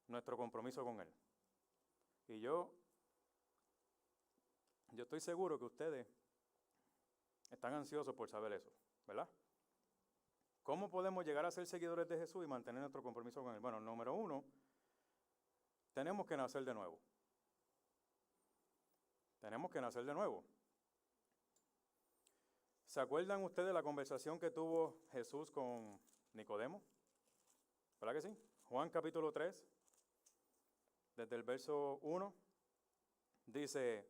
nuestro compromiso con Él? Y yo estoy seguro que ustedes están ansiosos por saber eso, ¿verdad? ¿Cómo podemos llegar a ser seguidores de Jesús y mantener nuestro compromiso con Él? Bueno, número 1, tenemos que nacer de nuevo. Tenemos que nacer de nuevo. ¿Se acuerdan ustedes de la conversación que tuvo Jesús con Nicodemo? ¿Verdad que sí? Juan capítulo 3, desde el verso 1, dice,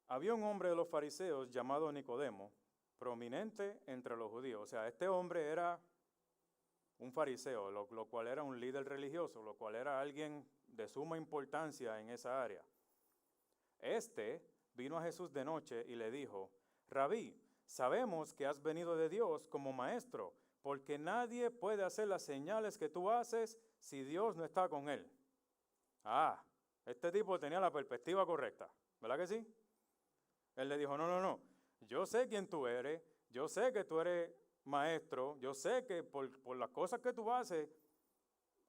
había un hombre de los fariseos llamado Nicodemo, prominente entre los judíos. O sea, este hombre era un fariseo, lo cual era un líder religioso, lo cual era alguien de suma importancia en esa área. Este vino a Jesús de noche y le dijo, Rabí, sabemos que has venido de Dios como maestro, porque nadie puede hacer las señales que tú haces si Dios no está con él. Ah, este tipo tenía la perspectiva correcta, ¿verdad que sí? Él le dijo, no, yo sé quién tú eres, yo sé que tú eres maestro, yo sé que por las cosas que tú haces,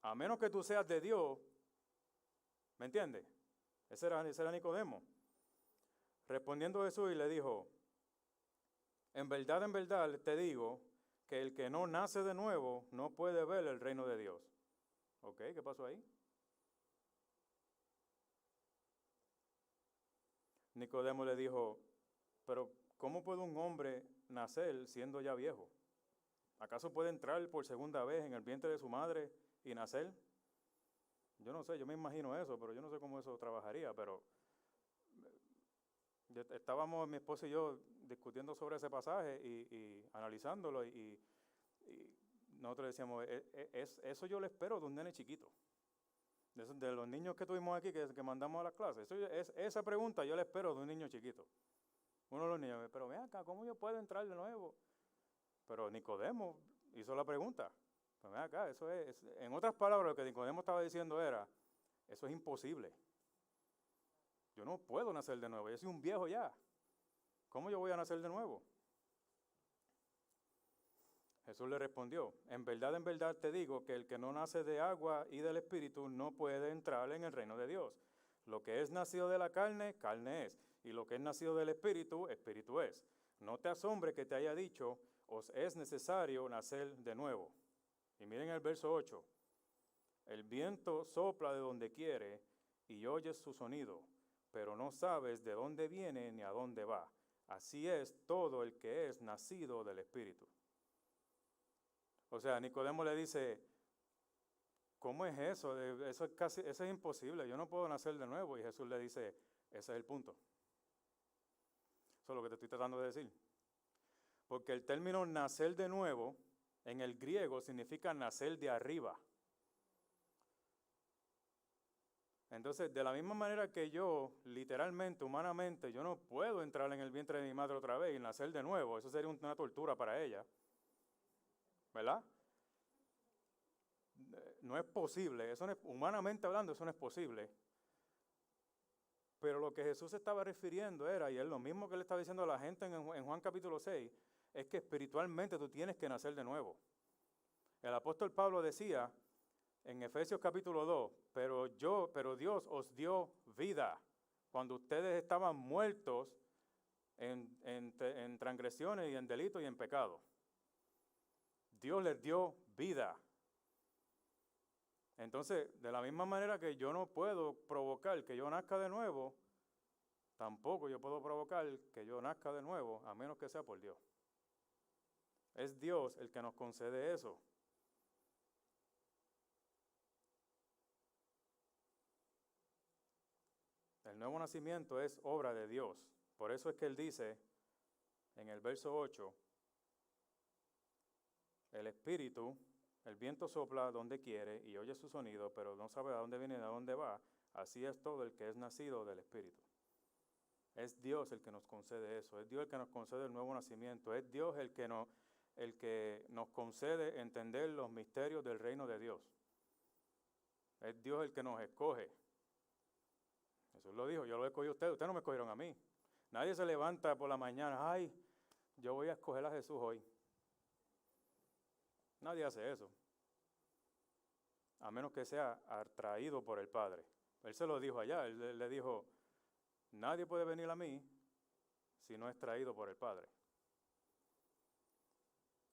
a menos que tú seas de Dios, ¿me entiendes? Ese era Nicodemo. Respondiendo Jesús y le dijo, en verdad te digo que el que no nace de nuevo no puede ver el reino de Dios. ¿Ok? ¿Qué pasó ahí? Nicodemo le dijo, pero ¿cómo puede un hombre nacer siendo ya viejo? ¿Acaso puede entrar por segunda vez en el vientre de su madre y nacer? Yo no sé, yo me imagino eso, pero yo no sé cómo eso trabajaría, pero estábamos mi esposa y yo discutiendo sobre ese pasaje y analizándolo y nosotros decíamos, eso yo lo espero de un nene chiquito. De los niños que tuvimos aquí, que mandamos a las clases, esa pregunta yo la espero de un niño chiquito. Uno de los niños, pero ven acá, ¿cómo yo puedo entrar de nuevo? Pero Nicodemo hizo la pregunta. Pero ven acá, en otras palabras, lo que Nicodemo estaba diciendo era, eso es imposible. Yo no puedo nacer de nuevo, yo soy un viejo ya. ¿Cómo yo voy a nacer de nuevo? Jesús le respondió, en verdad te digo que el que no nace de agua y del Espíritu no puede entrar en el reino de Dios. Lo que es nacido de la carne, carne es, y lo que es nacido del Espíritu, Espíritu es. No te asombre que te haya dicho, os es necesario nacer de nuevo. Y miren el verso 8, el viento sopla de donde quiere y oyes su sonido, pero no sabes de dónde viene ni a dónde va. Así es todo el que es nacido del Espíritu. O sea, Nicodemo le dice, ¿cómo es eso? Eso es imposible, yo no puedo nacer de nuevo. Y Jesús le dice, ese es el punto. Eso es lo que te estoy tratando de decir. Porque el término nacer de nuevo, en el griego, significa nacer de arriba. Entonces, de la misma manera que yo, literalmente, humanamente, yo no puedo entrar en el vientre de mi madre otra vez y nacer de nuevo. Eso sería una tortura para ella. ¿Verdad? No es posible, humanamente hablando, eso no es posible. Pero lo que Jesús estaba refiriendo era, y es lo mismo que le estaba diciendo a la gente en Juan capítulo 6, es que espiritualmente tú tienes que nacer de nuevo. El apóstol Pablo decía en Efesios capítulo 2, pero Dios os dio vida cuando ustedes estaban muertos en transgresiones y en delitos y en pecado. Dios les dio vida. Entonces, de la misma manera que yo no puedo provocar que yo nazca de nuevo, tampoco yo puedo provocar que yo nazca de nuevo, a menos que sea por Dios. Es Dios el que nos concede eso. El nuevo nacimiento es obra de Dios. Por eso es que Él dice, en el verso 8, el Espíritu, el viento sopla donde quiere y oye su sonido, pero no sabe a dónde viene ni a dónde va. Así es todo el que es nacido del Espíritu. Es Dios el que nos concede eso, es Dios el que nos concede el nuevo nacimiento, es Dios el que nos concede entender los misterios del reino de Dios. Es Dios el que nos escoge. Jesús lo dijo, yo lo escogí a ustedes no me escogieron a mí. Nadie se levanta por la mañana, ay, yo voy a escoger a Jesús hoy. Nadie hace eso, a menos que sea atraído por el Padre. Él se lo dijo allá, él le dijo, nadie puede venir a mí si no es traído por el Padre.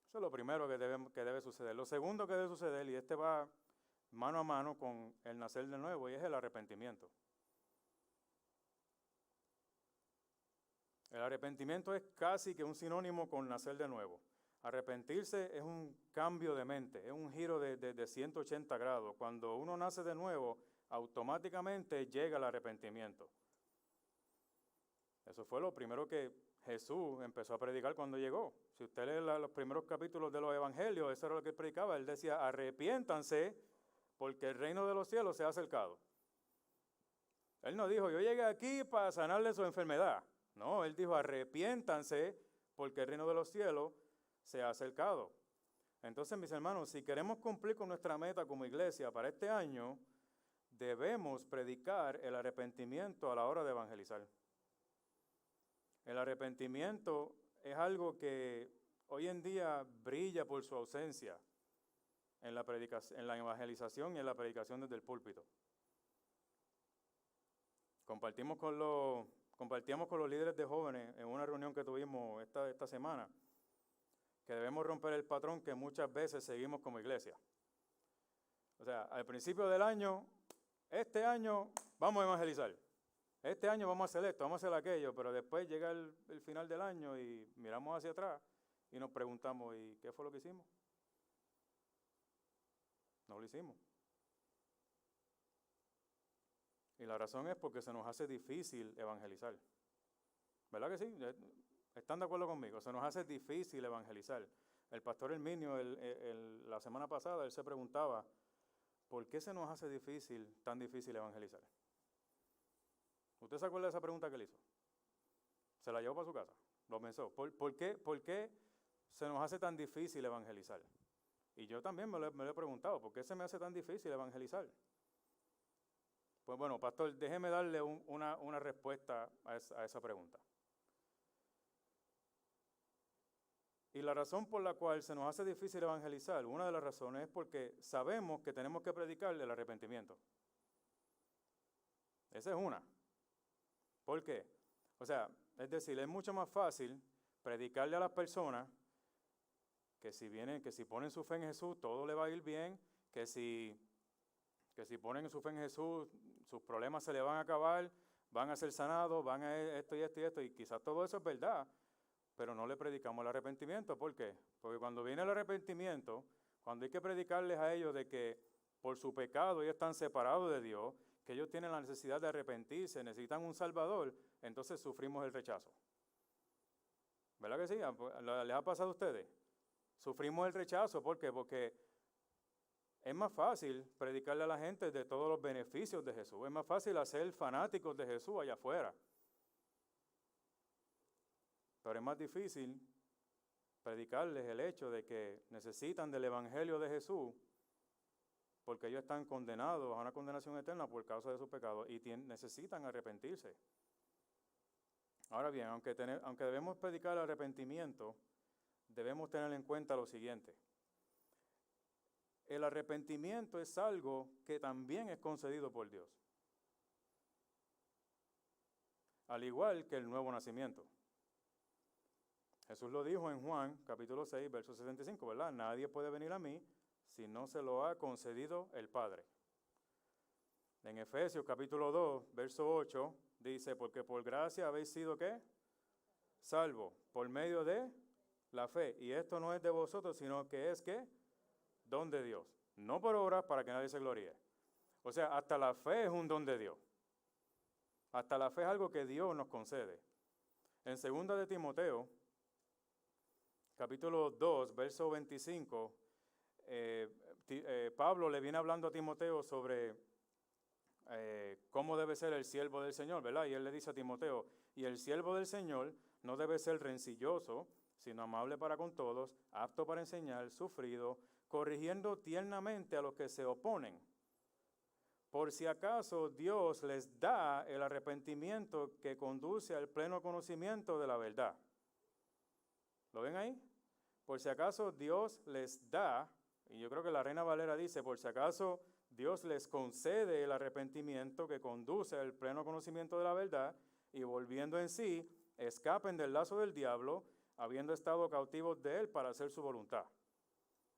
Eso es lo primero que debe suceder. Lo segundo que debe suceder, y este va mano a mano con el nacer de nuevo, y es el arrepentimiento. El arrepentimiento es casi que un sinónimo con nacer de nuevo. Arrepentirse es un cambio de mente, es un giro de 180 grados. Cuando uno nace de nuevo, automáticamente llega el arrepentimiento. Eso fue lo primero que Jesús empezó a predicar cuando llegó. Si usted lee los primeros capítulos de los evangelios, eso era lo que él predicaba. Él decía, arrepiéntanse porque el reino de los cielos se ha acercado. Él no dijo, yo llegué aquí para sanarle su enfermedad. No, él dijo, arrepiéntanse porque el reino de los cielos se ha acercado. Entonces, mis hermanos, si queremos cumplir con nuestra meta como iglesia para este año, debemos predicar el arrepentimiento a la hora de evangelizar. El arrepentimiento es algo que hoy en día brilla por su ausencia en la evangelización y en la predicación desde el púlpito. Compartíamos con los líderes de jóvenes en una reunión que tuvimos esta semana, que debemos romper el patrón que muchas veces seguimos como iglesia. O sea, al principio del año, este año vamos a evangelizar. Este año vamos a hacer esto, vamos a hacer aquello, pero después llega el final del año y miramos hacia atrás y nos preguntamos, ¿y qué fue lo que hicimos? No lo hicimos. Y la razón es porque se nos hace difícil evangelizar. ¿Verdad que sí? ¿Están de acuerdo conmigo? Se nos hace difícil evangelizar. El pastor Herminio, la semana pasada, él se preguntaba, ¿por qué se nos hace tan difícil evangelizar? ¿Usted se acuerda de esa pregunta que él hizo? Se la llevó para su casa, lo pensó. ¿Por qué se nos hace tan difícil evangelizar? Y yo también me lo he preguntado, ¿por qué se me hace tan difícil evangelizar? Pues bueno, pastor, déjeme darle una respuesta a esa pregunta. Y la razón por la cual se nos hace difícil evangelizar, una de las razones es porque sabemos que tenemos que predicar el arrepentimiento. Esa es una. ¿Por qué? O sea, es decir, es mucho más fácil predicarle a las personas que si ponen su fe en Jesús, todo le va a ir bien, que si ponen su fe en Jesús, sus problemas se le van a acabar, van a ser sanados, van a esto y esto y esto, y quizás todo eso es verdad, pero no le predicamos el arrepentimiento. ¿Por qué? Porque cuando viene el arrepentimiento, cuando hay que predicarles a ellos de que por su pecado ellos están separados de Dios, que ellos tienen la necesidad de arrepentirse, necesitan un Salvador, entonces sufrimos el rechazo. ¿Verdad que sí? ¿Les ha pasado a ustedes? Sufrimos el rechazo, ¿por qué? Porque es más fácil predicarle a la gente de todos los beneficios de Jesús. Es más fácil hacer fanáticos de Jesús allá afuera. Pero es más difícil predicarles el hecho de que necesitan del Evangelio de Jesús porque ellos están condenados a una condenación eterna por causa de sus pecados y necesitan arrepentirse. Ahora bien, aunque debemos predicar el arrepentimiento, debemos tener en cuenta lo siguiente. El arrepentimiento es algo que también es concedido por Dios, al igual que el nuevo nacimiento. Jesús lo dijo en Juan, capítulo 6, verso 65, ¿verdad? Nadie puede venir a mí si no se lo ha concedido el Padre. En Efesios, capítulo 2, verso 8, dice, porque por gracia habéis sido, ¿qué? Salvo, por medio de la fe. Y esto no es de vosotros, sino que es, ¿qué? Don de Dios. No por obras para que nadie se gloríe. O sea, hasta la fe es un don de Dios. Hasta la fe es algo que Dios nos concede. En 2 de Timoteo, capítulo 2, verso 25, Pablo le viene hablando a Timoteo sobre cómo debe ser el siervo del Señor, ¿verdad? Y él le dice a Timoteo, y el siervo del Señor no debe ser rencilloso, sino amable para con todos, apto para enseñar, sufrido, corrigiendo tiernamente a los que se oponen. Por si acaso Dios les da el arrepentimiento que conduce al pleno conocimiento de la verdad. ¿Lo ven ahí? Por si acaso Dios les da, y yo creo que la Reina Valera dice, por si acaso Dios les concede el arrepentimiento que conduce al pleno conocimiento de la verdad, y volviendo en sí, escapen del lazo del diablo, habiendo estado cautivos de él para hacer su voluntad.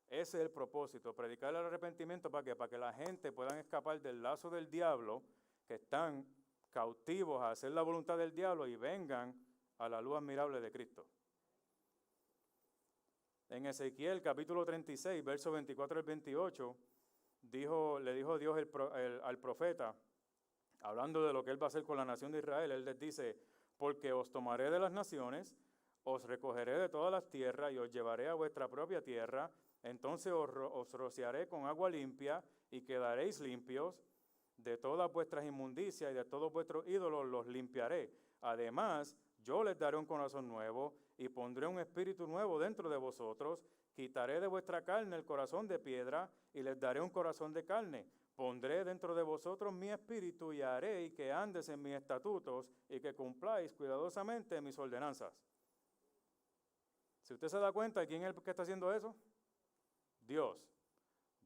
Ese es el propósito, predicar el arrepentimiento, ¿para qué? Para que la gente pueda escapar del lazo del diablo, que están cautivos a hacer la voluntad del diablo y vengan a la luz admirable de Cristo. En Ezequiel capítulo 36, versos 24 al 28, le dijo Dios al profeta, hablando de lo que él va a hacer con la nación de Israel, él les dice, porque os tomaré de las naciones, os recogeré de todas las tierras y os llevaré a vuestra propia tierra, entonces os rociaré con agua limpia y quedaréis limpios. De todas vuestras inmundicias y de todos vuestros ídolos los limpiaré. Además, yo les daré un corazón nuevo y pondré un espíritu nuevo dentro de vosotros. Quitaré de vuestra carne el corazón de piedra y les daré un corazón de carne. Pondré dentro de vosotros mi espíritu y haré que andes en mis estatutos y que cumpláis cuidadosamente mis ordenanzas. Si usted se da cuenta, ¿quién es el que está haciendo eso? Dios.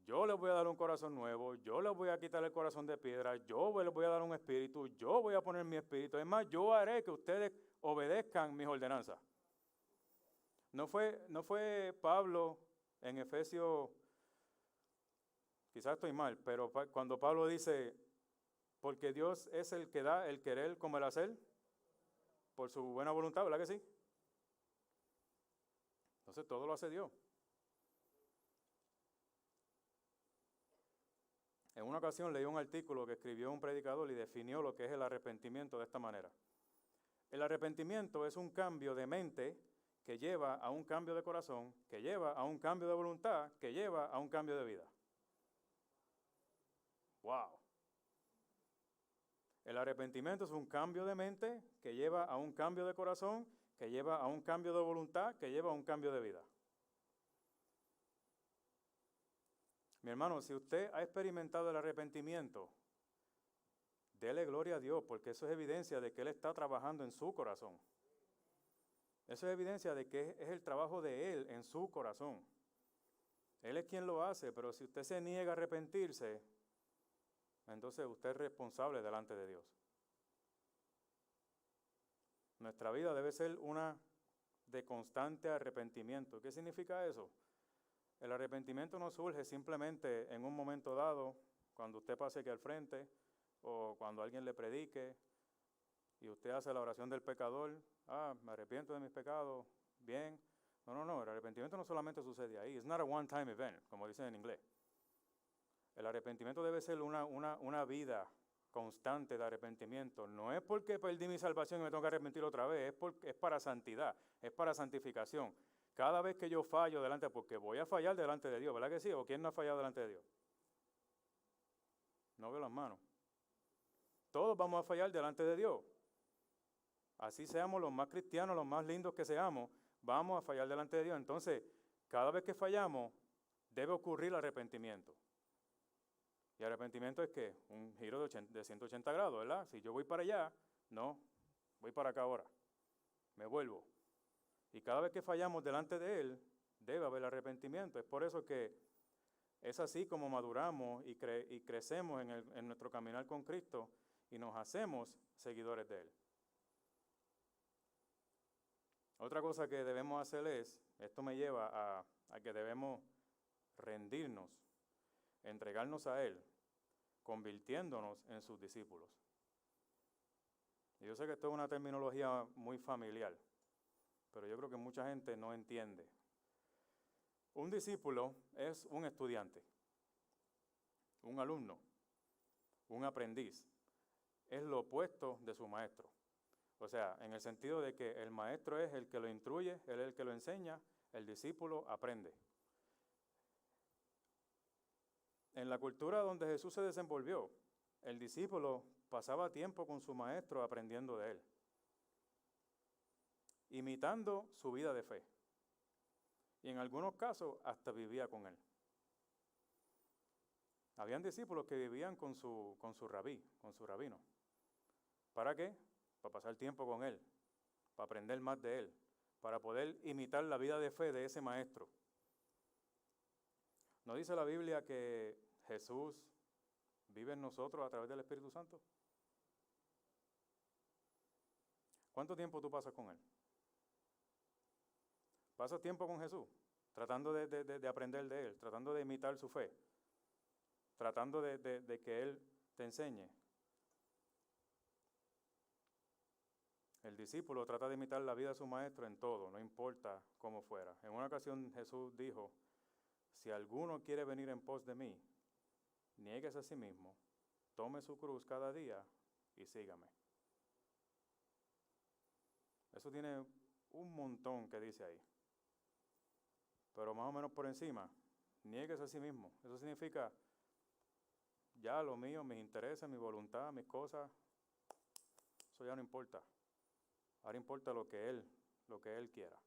Yo les voy a dar un corazón nuevo, yo les voy a quitar el corazón de piedra, yo les voy a dar un espíritu, yo voy a poner mi espíritu. Es más, yo haré que ustedes obedezcan mis ordenanzas. No fue Pablo en Efesios, quizás estoy mal, pero cuando Pablo dice, porque Dios es el que da el querer como el hacer, por su buena voluntad, ¿verdad que sí? Entonces todo lo hace Dios. En una ocasión leí un artículo que escribió un predicador y definió lo que es el arrepentimiento de esta manera. El arrepentimiento es un cambio de mente que lleva a un cambio de corazón, que lleva a un cambio de voluntad, que lleva a un cambio de vida. ¡Wow! El arrepentimiento es un cambio de mente que lleva a un cambio de corazón, que lleva a un cambio de voluntad, que lleva a un cambio de vida. Mi hermano, si usted ha experimentado el arrepentimiento, dele gloria a Dios, porque eso es evidencia de que Él está trabajando en su corazón. Eso es evidencia de que es el trabajo de Él en su corazón. Él es quien lo hace, pero si usted se niega a arrepentirse, entonces usted es responsable delante de Dios. Nuestra vida debe ser una de constante arrepentimiento. ¿Qué significa eso? El arrepentimiento no surge simplemente en un momento dado, cuando usted pase aquí al frente, o cuando alguien le predique, y usted hace la oración del pecador, me arrepiento de mis pecados, bien. No, el arrepentimiento no solamente sucede ahí, it's not a one-time event, como dicen en inglés. El arrepentimiento debe ser una vida constante de arrepentimiento. No es porque perdí mi salvación y me tengo que arrepentir otra vez, es para santidad, es para santificación. Cada vez que yo fallo delante, porque voy a fallar delante de Dios, ¿verdad que sí? ¿O quién no ha fallado delante de Dios? No veo las manos. Todos vamos a fallar delante de Dios. Así seamos los más cristianos, los más lindos que seamos, vamos a fallar delante de Dios. Entonces, cada vez que fallamos, debe ocurrir arrepentimiento. Y arrepentimiento es que un giro de 180 grados, ¿verdad? Si yo voy para allá, no, voy para acá ahora. Me vuelvo. Y cada vez que fallamos delante de Él, debe haber arrepentimiento. Es por eso que es así como maduramos y crecemos en nuestro caminar con Cristo y nos hacemos seguidores de Él. Otra cosa que debemos hacer esto me lleva a que debemos rendirnos, entregarnos a Él, convirtiéndonos en sus discípulos. Y yo sé que esto es una terminología muy familiar, pero yo creo que mucha gente no entiende. Un discípulo es un estudiante, un alumno, un aprendiz. Es lo opuesto de su maestro. O sea, en el sentido de que el maestro es el que lo instruye, él es el que lo enseña, el discípulo aprende. En la cultura donde Jesús se desenvolvió, el discípulo pasaba tiempo con su maestro aprendiendo de él, imitando su vida de fe. Y en algunos casos hasta vivía con él. Habían discípulos que vivían con su rabí, con su rabino. ¿Para qué? Para pasar tiempo con él, para aprender más de él, para poder imitar la vida de fe de ese maestro. ¿No dice la Biblia que Jesús vive en nosotros a través del Espíritu Santo? ¿Cuánto tiempo tú pasas con Él? ¿Pasas tiempo con Jesús? Tratando de aprender de Él, tratando de imitar su fe, tratando de que Él te enseñe. El discípulo trata de imitar la vida de su maestro en todo, no importa cómo fuera. En una ocasión Jesús dijo, si alguno quiere venir en pos de mí, niéguese a sí mismo, tome su cruz cada día y sígame. Eso tiene un montón que dice ahí. Pero más o menos por encima, niéguese a sí mismo. Eso significa, ya lo mío, mis intereses, mi voluntad, mis cosas, eso ya no importa. Ahora importa lo que Él quiera.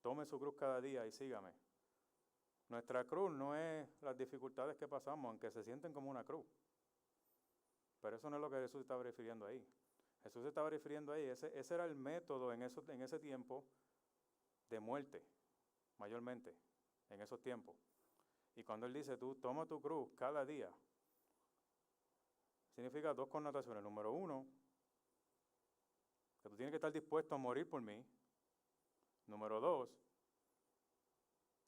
Tome su cruz cada día y sígame. Nuestra cruz no es las dificultades que pasamos, aunque se sienten como una cruz. Pero eso no es lo que Jesús estaba refiriendo ahí. Jesús se estaba refiriendo ahí, ese era el método en ese tiempo de muerte, mayormente, en esos tiempos. Y cuando Él dice, tú toma tu cruz cada día, significa dos connotaciones. Número uno, que tú tienes que estar dispuesto a morir por mí. Número dos,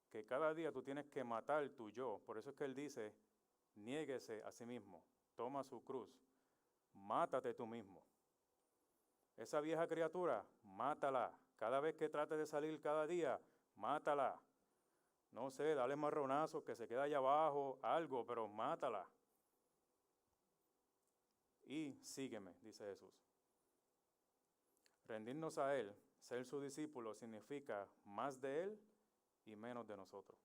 que cada día tú tienes que matar tu yo. Por eso es que Él dice, niéguese a sí mismo, toma su cruz, mátate tú mismo. Esa vieja criatura, mátala. Cada vez que trate de salir cada día, mátala. No sé, dale marronazos, que se quede allá abajo, algo, pero mátala. Y sígueme, dice Jesús. Rendirnos a Él, ser su discípulo, significa más de Él y menos de nosotros.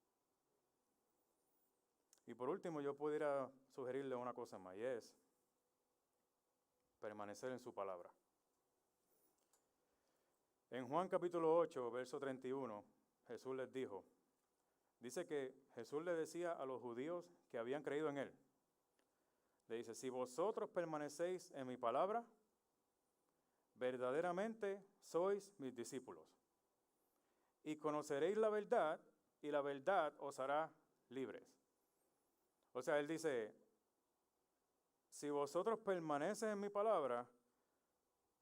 Y por último, yo pudiera sugerirle una cosa más, y es permanecer en su palabra. En Juan capítulo 8, verso 31, Jesús les dijo, dice que Jesús le decía a los judíos que habían creído en Él, le dice, si vosotros permanecéis en mi palabra, verdaderamente sois mis discípulos. Y conoceréis la verdad, y la verdad os hará libres. O sea, Él dice, si vosotros permanecen en mi palabra,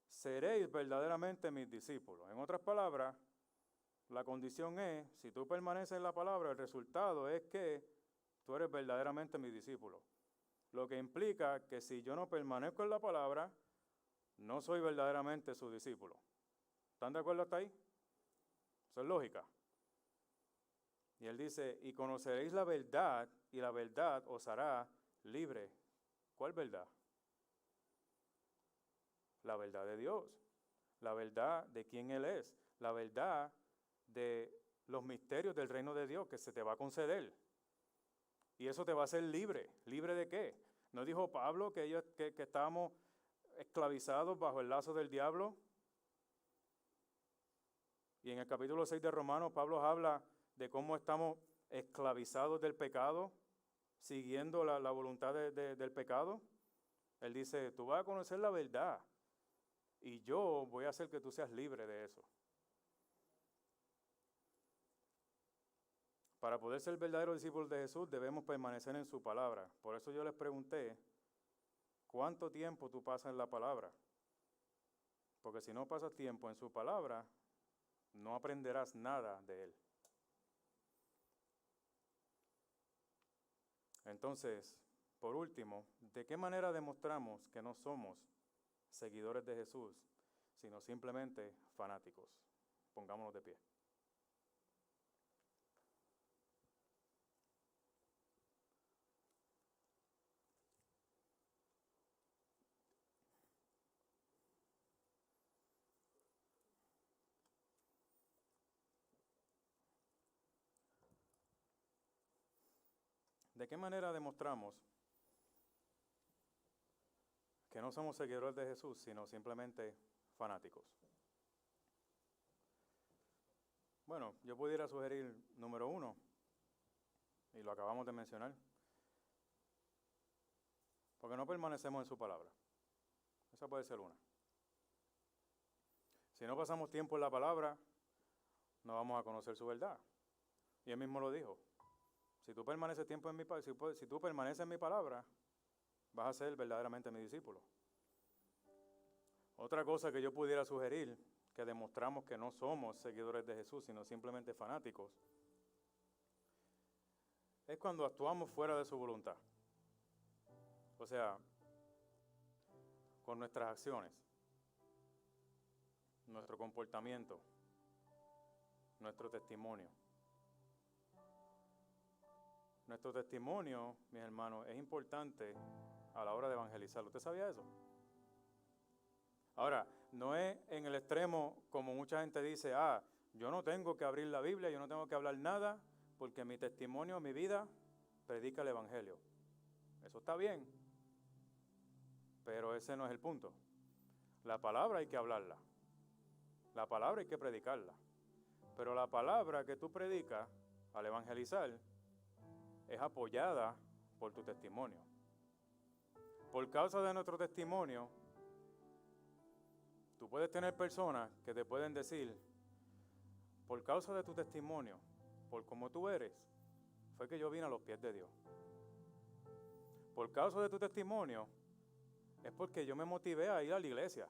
seréis verdaderamente mis discípulos. En otras palabras, la condición es, si tú permaneces en la palabra, el resultado es que tú eres verdaderamente mi discípulo. Lo que implica que si yo no permanezco en la palabra, no soy verdaderamente su discípulo. ¿Están de acuerdo hasta ahí? Eso es lógica. Y Él dice, y conoceréis la verdad, y la verdad os hará libre. ¿Cuál verdad? La verdad de Dios, la verdad de quién Él es, la verdad de los misterios del reino de Dios que se te va a conceder. Y eso te va a hacer libre. ¿Libre de qué? ¿No dijo Pablo que estábamos esclavizados bajo el lazo del diablo? Y en el capítulo 6 de Romanos, Pablo habla de cómo estamos esclavizados del pecado, siguiendo la voluntad del pecado. Él dice, tú vas a conocer la verdad y yo voy a hacer que tú seas libre de eso. Para poder ser verdaderos discípulos de Jesús debemos permanecer en su palabra. Por eso yo les pregunté, ¿cuánto tiempo tú pasas en la palabra? Porque si no pasas tiempo en su palabra, no aprenderás nada de Él. Entonces, por último, ¿de qué manera demostramos que no somos seguidores de Jesús, sino simplemente fanáticos? Pongámonos de pie. ¿De qué manera demostramos que no somos seguidores de Jesús, sino simplemente fanáticos? Bueno, yo pudiera sugerir número uno, y lo acabamos de mencionar, porque no permanecemos en su palabra. Esa puede ser una. Si no pasamos tiempo en la palabra, no vamos a conocer su verdad. Y Él mismo lo dijo. Si tú permaneces tiempo en si tú permaneces en mi palabra, vas a ser verdaderamente mi discípulo. Otra cosa que yo pudiera sugerir, que demostramos que no somos seguidores de Jesús, sino simplemente fanáticos, es cuando actuamos fuera de su voluntad. O sea, con nuestras acciones, nuestro comportamiento, nuestro testimonio. Nuestro testimonio, mis hermanos, es importante a la hora de evangelizar. ¿Usted sabía eso? Ahora, no es en el extremo como mucha gente dice, yo no tengo que abrir la Biblia, yo no tengo que hablar nada, porque mi testimonio, mi vida, predica el Evangelio. Eso está bien, pero ese no es el punto. La palabra hay que hablarla, la palabra hay que predicarla, pero la palabra que tú predicas al evangelizar es apoyada por tu testimonio. Por causa de nuestro testimonio, tú puedes tener personas que te pueden decir, por causa de tu testimonio, por cómo tú eres, fue que yo vine a los pies de Dios. Por causa de tu testimonio, es porque yo me motivé a ir a la iglesia.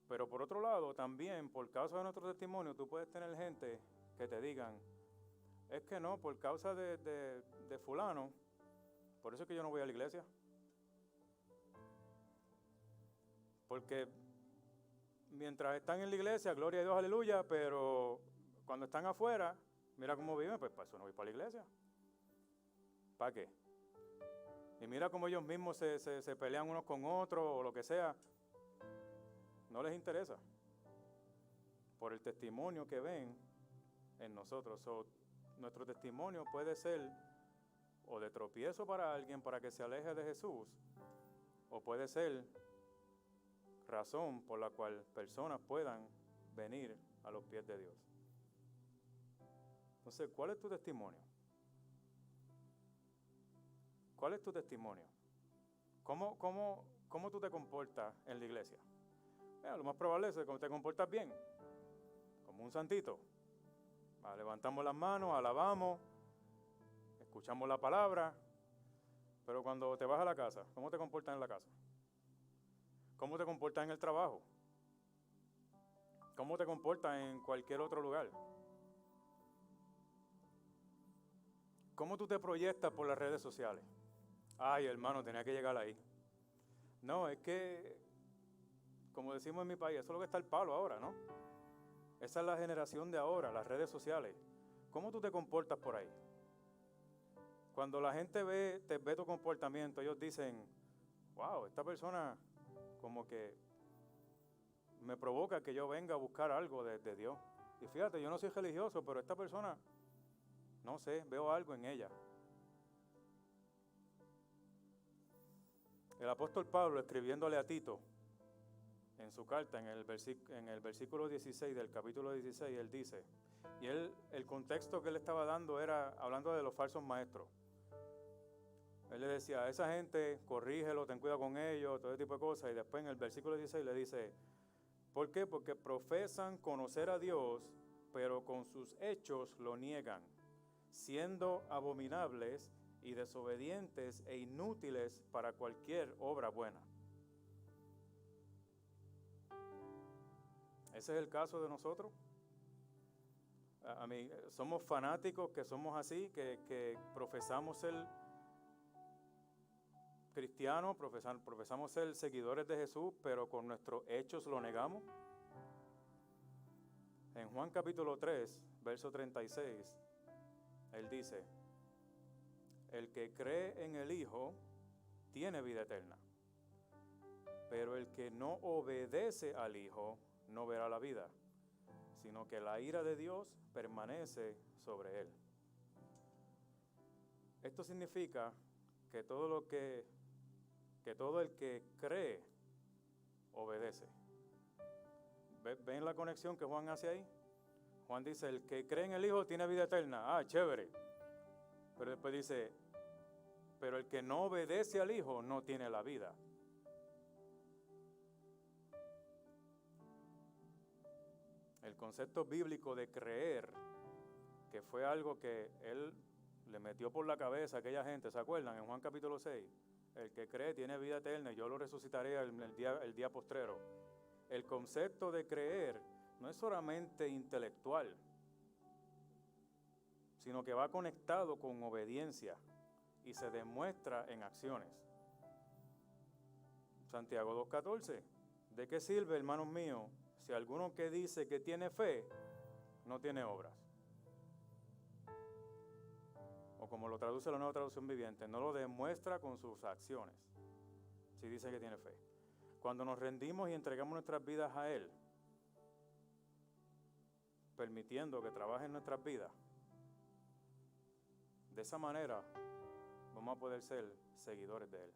Pero por otro lado, también, por causa de nuestro testimonio, tú puedes tener gente que te digan, es que no, por causa de fulano, por eso es que yo no voy a la iglesia. Porque mientras están en la iglesia, gloria a Dios, aleluya, pero cuando están afuera, mira cómo viven, pues para eso no voy para la iglesia. ¿Para qué? Y mira cómo ellos mismos se pelean unos con otros o lo que sea. No les interesa. Por el testimonio que ven en nosotros. Nuestro testimonio puede ser o de tropiezo para alguien para que se aleje de Jesús, o puede ser razón por la cual personas puedan venir a los pies de Dios. Entonces, ¿cuál es tu testimonio? ¿Cuál es tu testimonio? ¿Cómo tú te comportas en la iglesia? Lo más probable es que te comportas bien, como un santito. Levantamos las manos, alabamos, escuchamos la palabra, pero cuando te vas a la casa, ¿cómo te comportas en la casa? ¿Cómo te comportas en el trabajo? ¿Cómo te comportas en cualquier otro lugar? ¿Cómo tú te proyectas por las redes sociales? Ay, hermano, tenía que llegar ahí. No, es que, como decimos en mi país, eso es lo que está el palo ahora, ¿no? Esa es la generación de ahora, las redes sociales. ¿Cómo tú te comportas por ahí? Cuando la gente ve tu comportamiento, ellos dicen, wow, esta persona como que me provoca que yo venga a buscar algo de Dios. Y fíjate, yo no soy religioso, pero esta persona, no sé, veo algo en ella. El apóstol Pablo, escribiéndole a Tito, en su carta, en el versículo 16 del capítulo 16, él dice, y el contexto que él estaba dando era hablando de los falsos maestros. Él le decía, a esa gente, corrígelo, ten cuidado con ellos, todo ese tipo de cosas. Y después en el versículo 16 le dice, ¿por qué? Porque profesan conocer a Dios, pero con sus hechos lo niegan, siendo abominables y desobedientes e inútiles para cualquier obra buena. Ese es el caso de nosotros. A mí, somos fanáticos que somos así, que profesamos ser cristianos, profesamos ser seguidores de Jesús, pero con nuestros hechos lo negamos. En Juan capítulo 3, verso 36, él dice, el que cree en el Hijo tiene vida eterna, pero el que no obedece al Hijo no verá la vida, sino que la ira de Dios permanece sobre él. Esto significa que todo el que cree obedece. ¿Ven la conexión que Juan hace ahí? Juan dice, el que cree en el Hijo tiene vida eterna. Chévere. Pero después dice, pero el que no obedece al Hijo no tiene la vida. El concepto bíblico de creer, que fue algo que él le metió por la cabeza a aquella gente, ¿se acuerdan? En Juan capítulo 6, el que cree tiene vida eterna y yo lo resucitaré el día postrero. El concepto de creer no es solamente intelectual, sino que va conectado con obediencia y se demuestra en acciones. Santiago 2:14, ¿de qué sirve, hermanos míos, si alguno que dice que tiene fe no tiene obras? O como lo traduce la Nueva Traducción Viviente, no lo demuestra con sus acciones, si dice que tiene fe. Cuando nos rendimos y entregamos nuestras vidas a Él, permitiendo que trabaje en nuestras vidas, de esa manera vamos a poder ser seguidores de Él.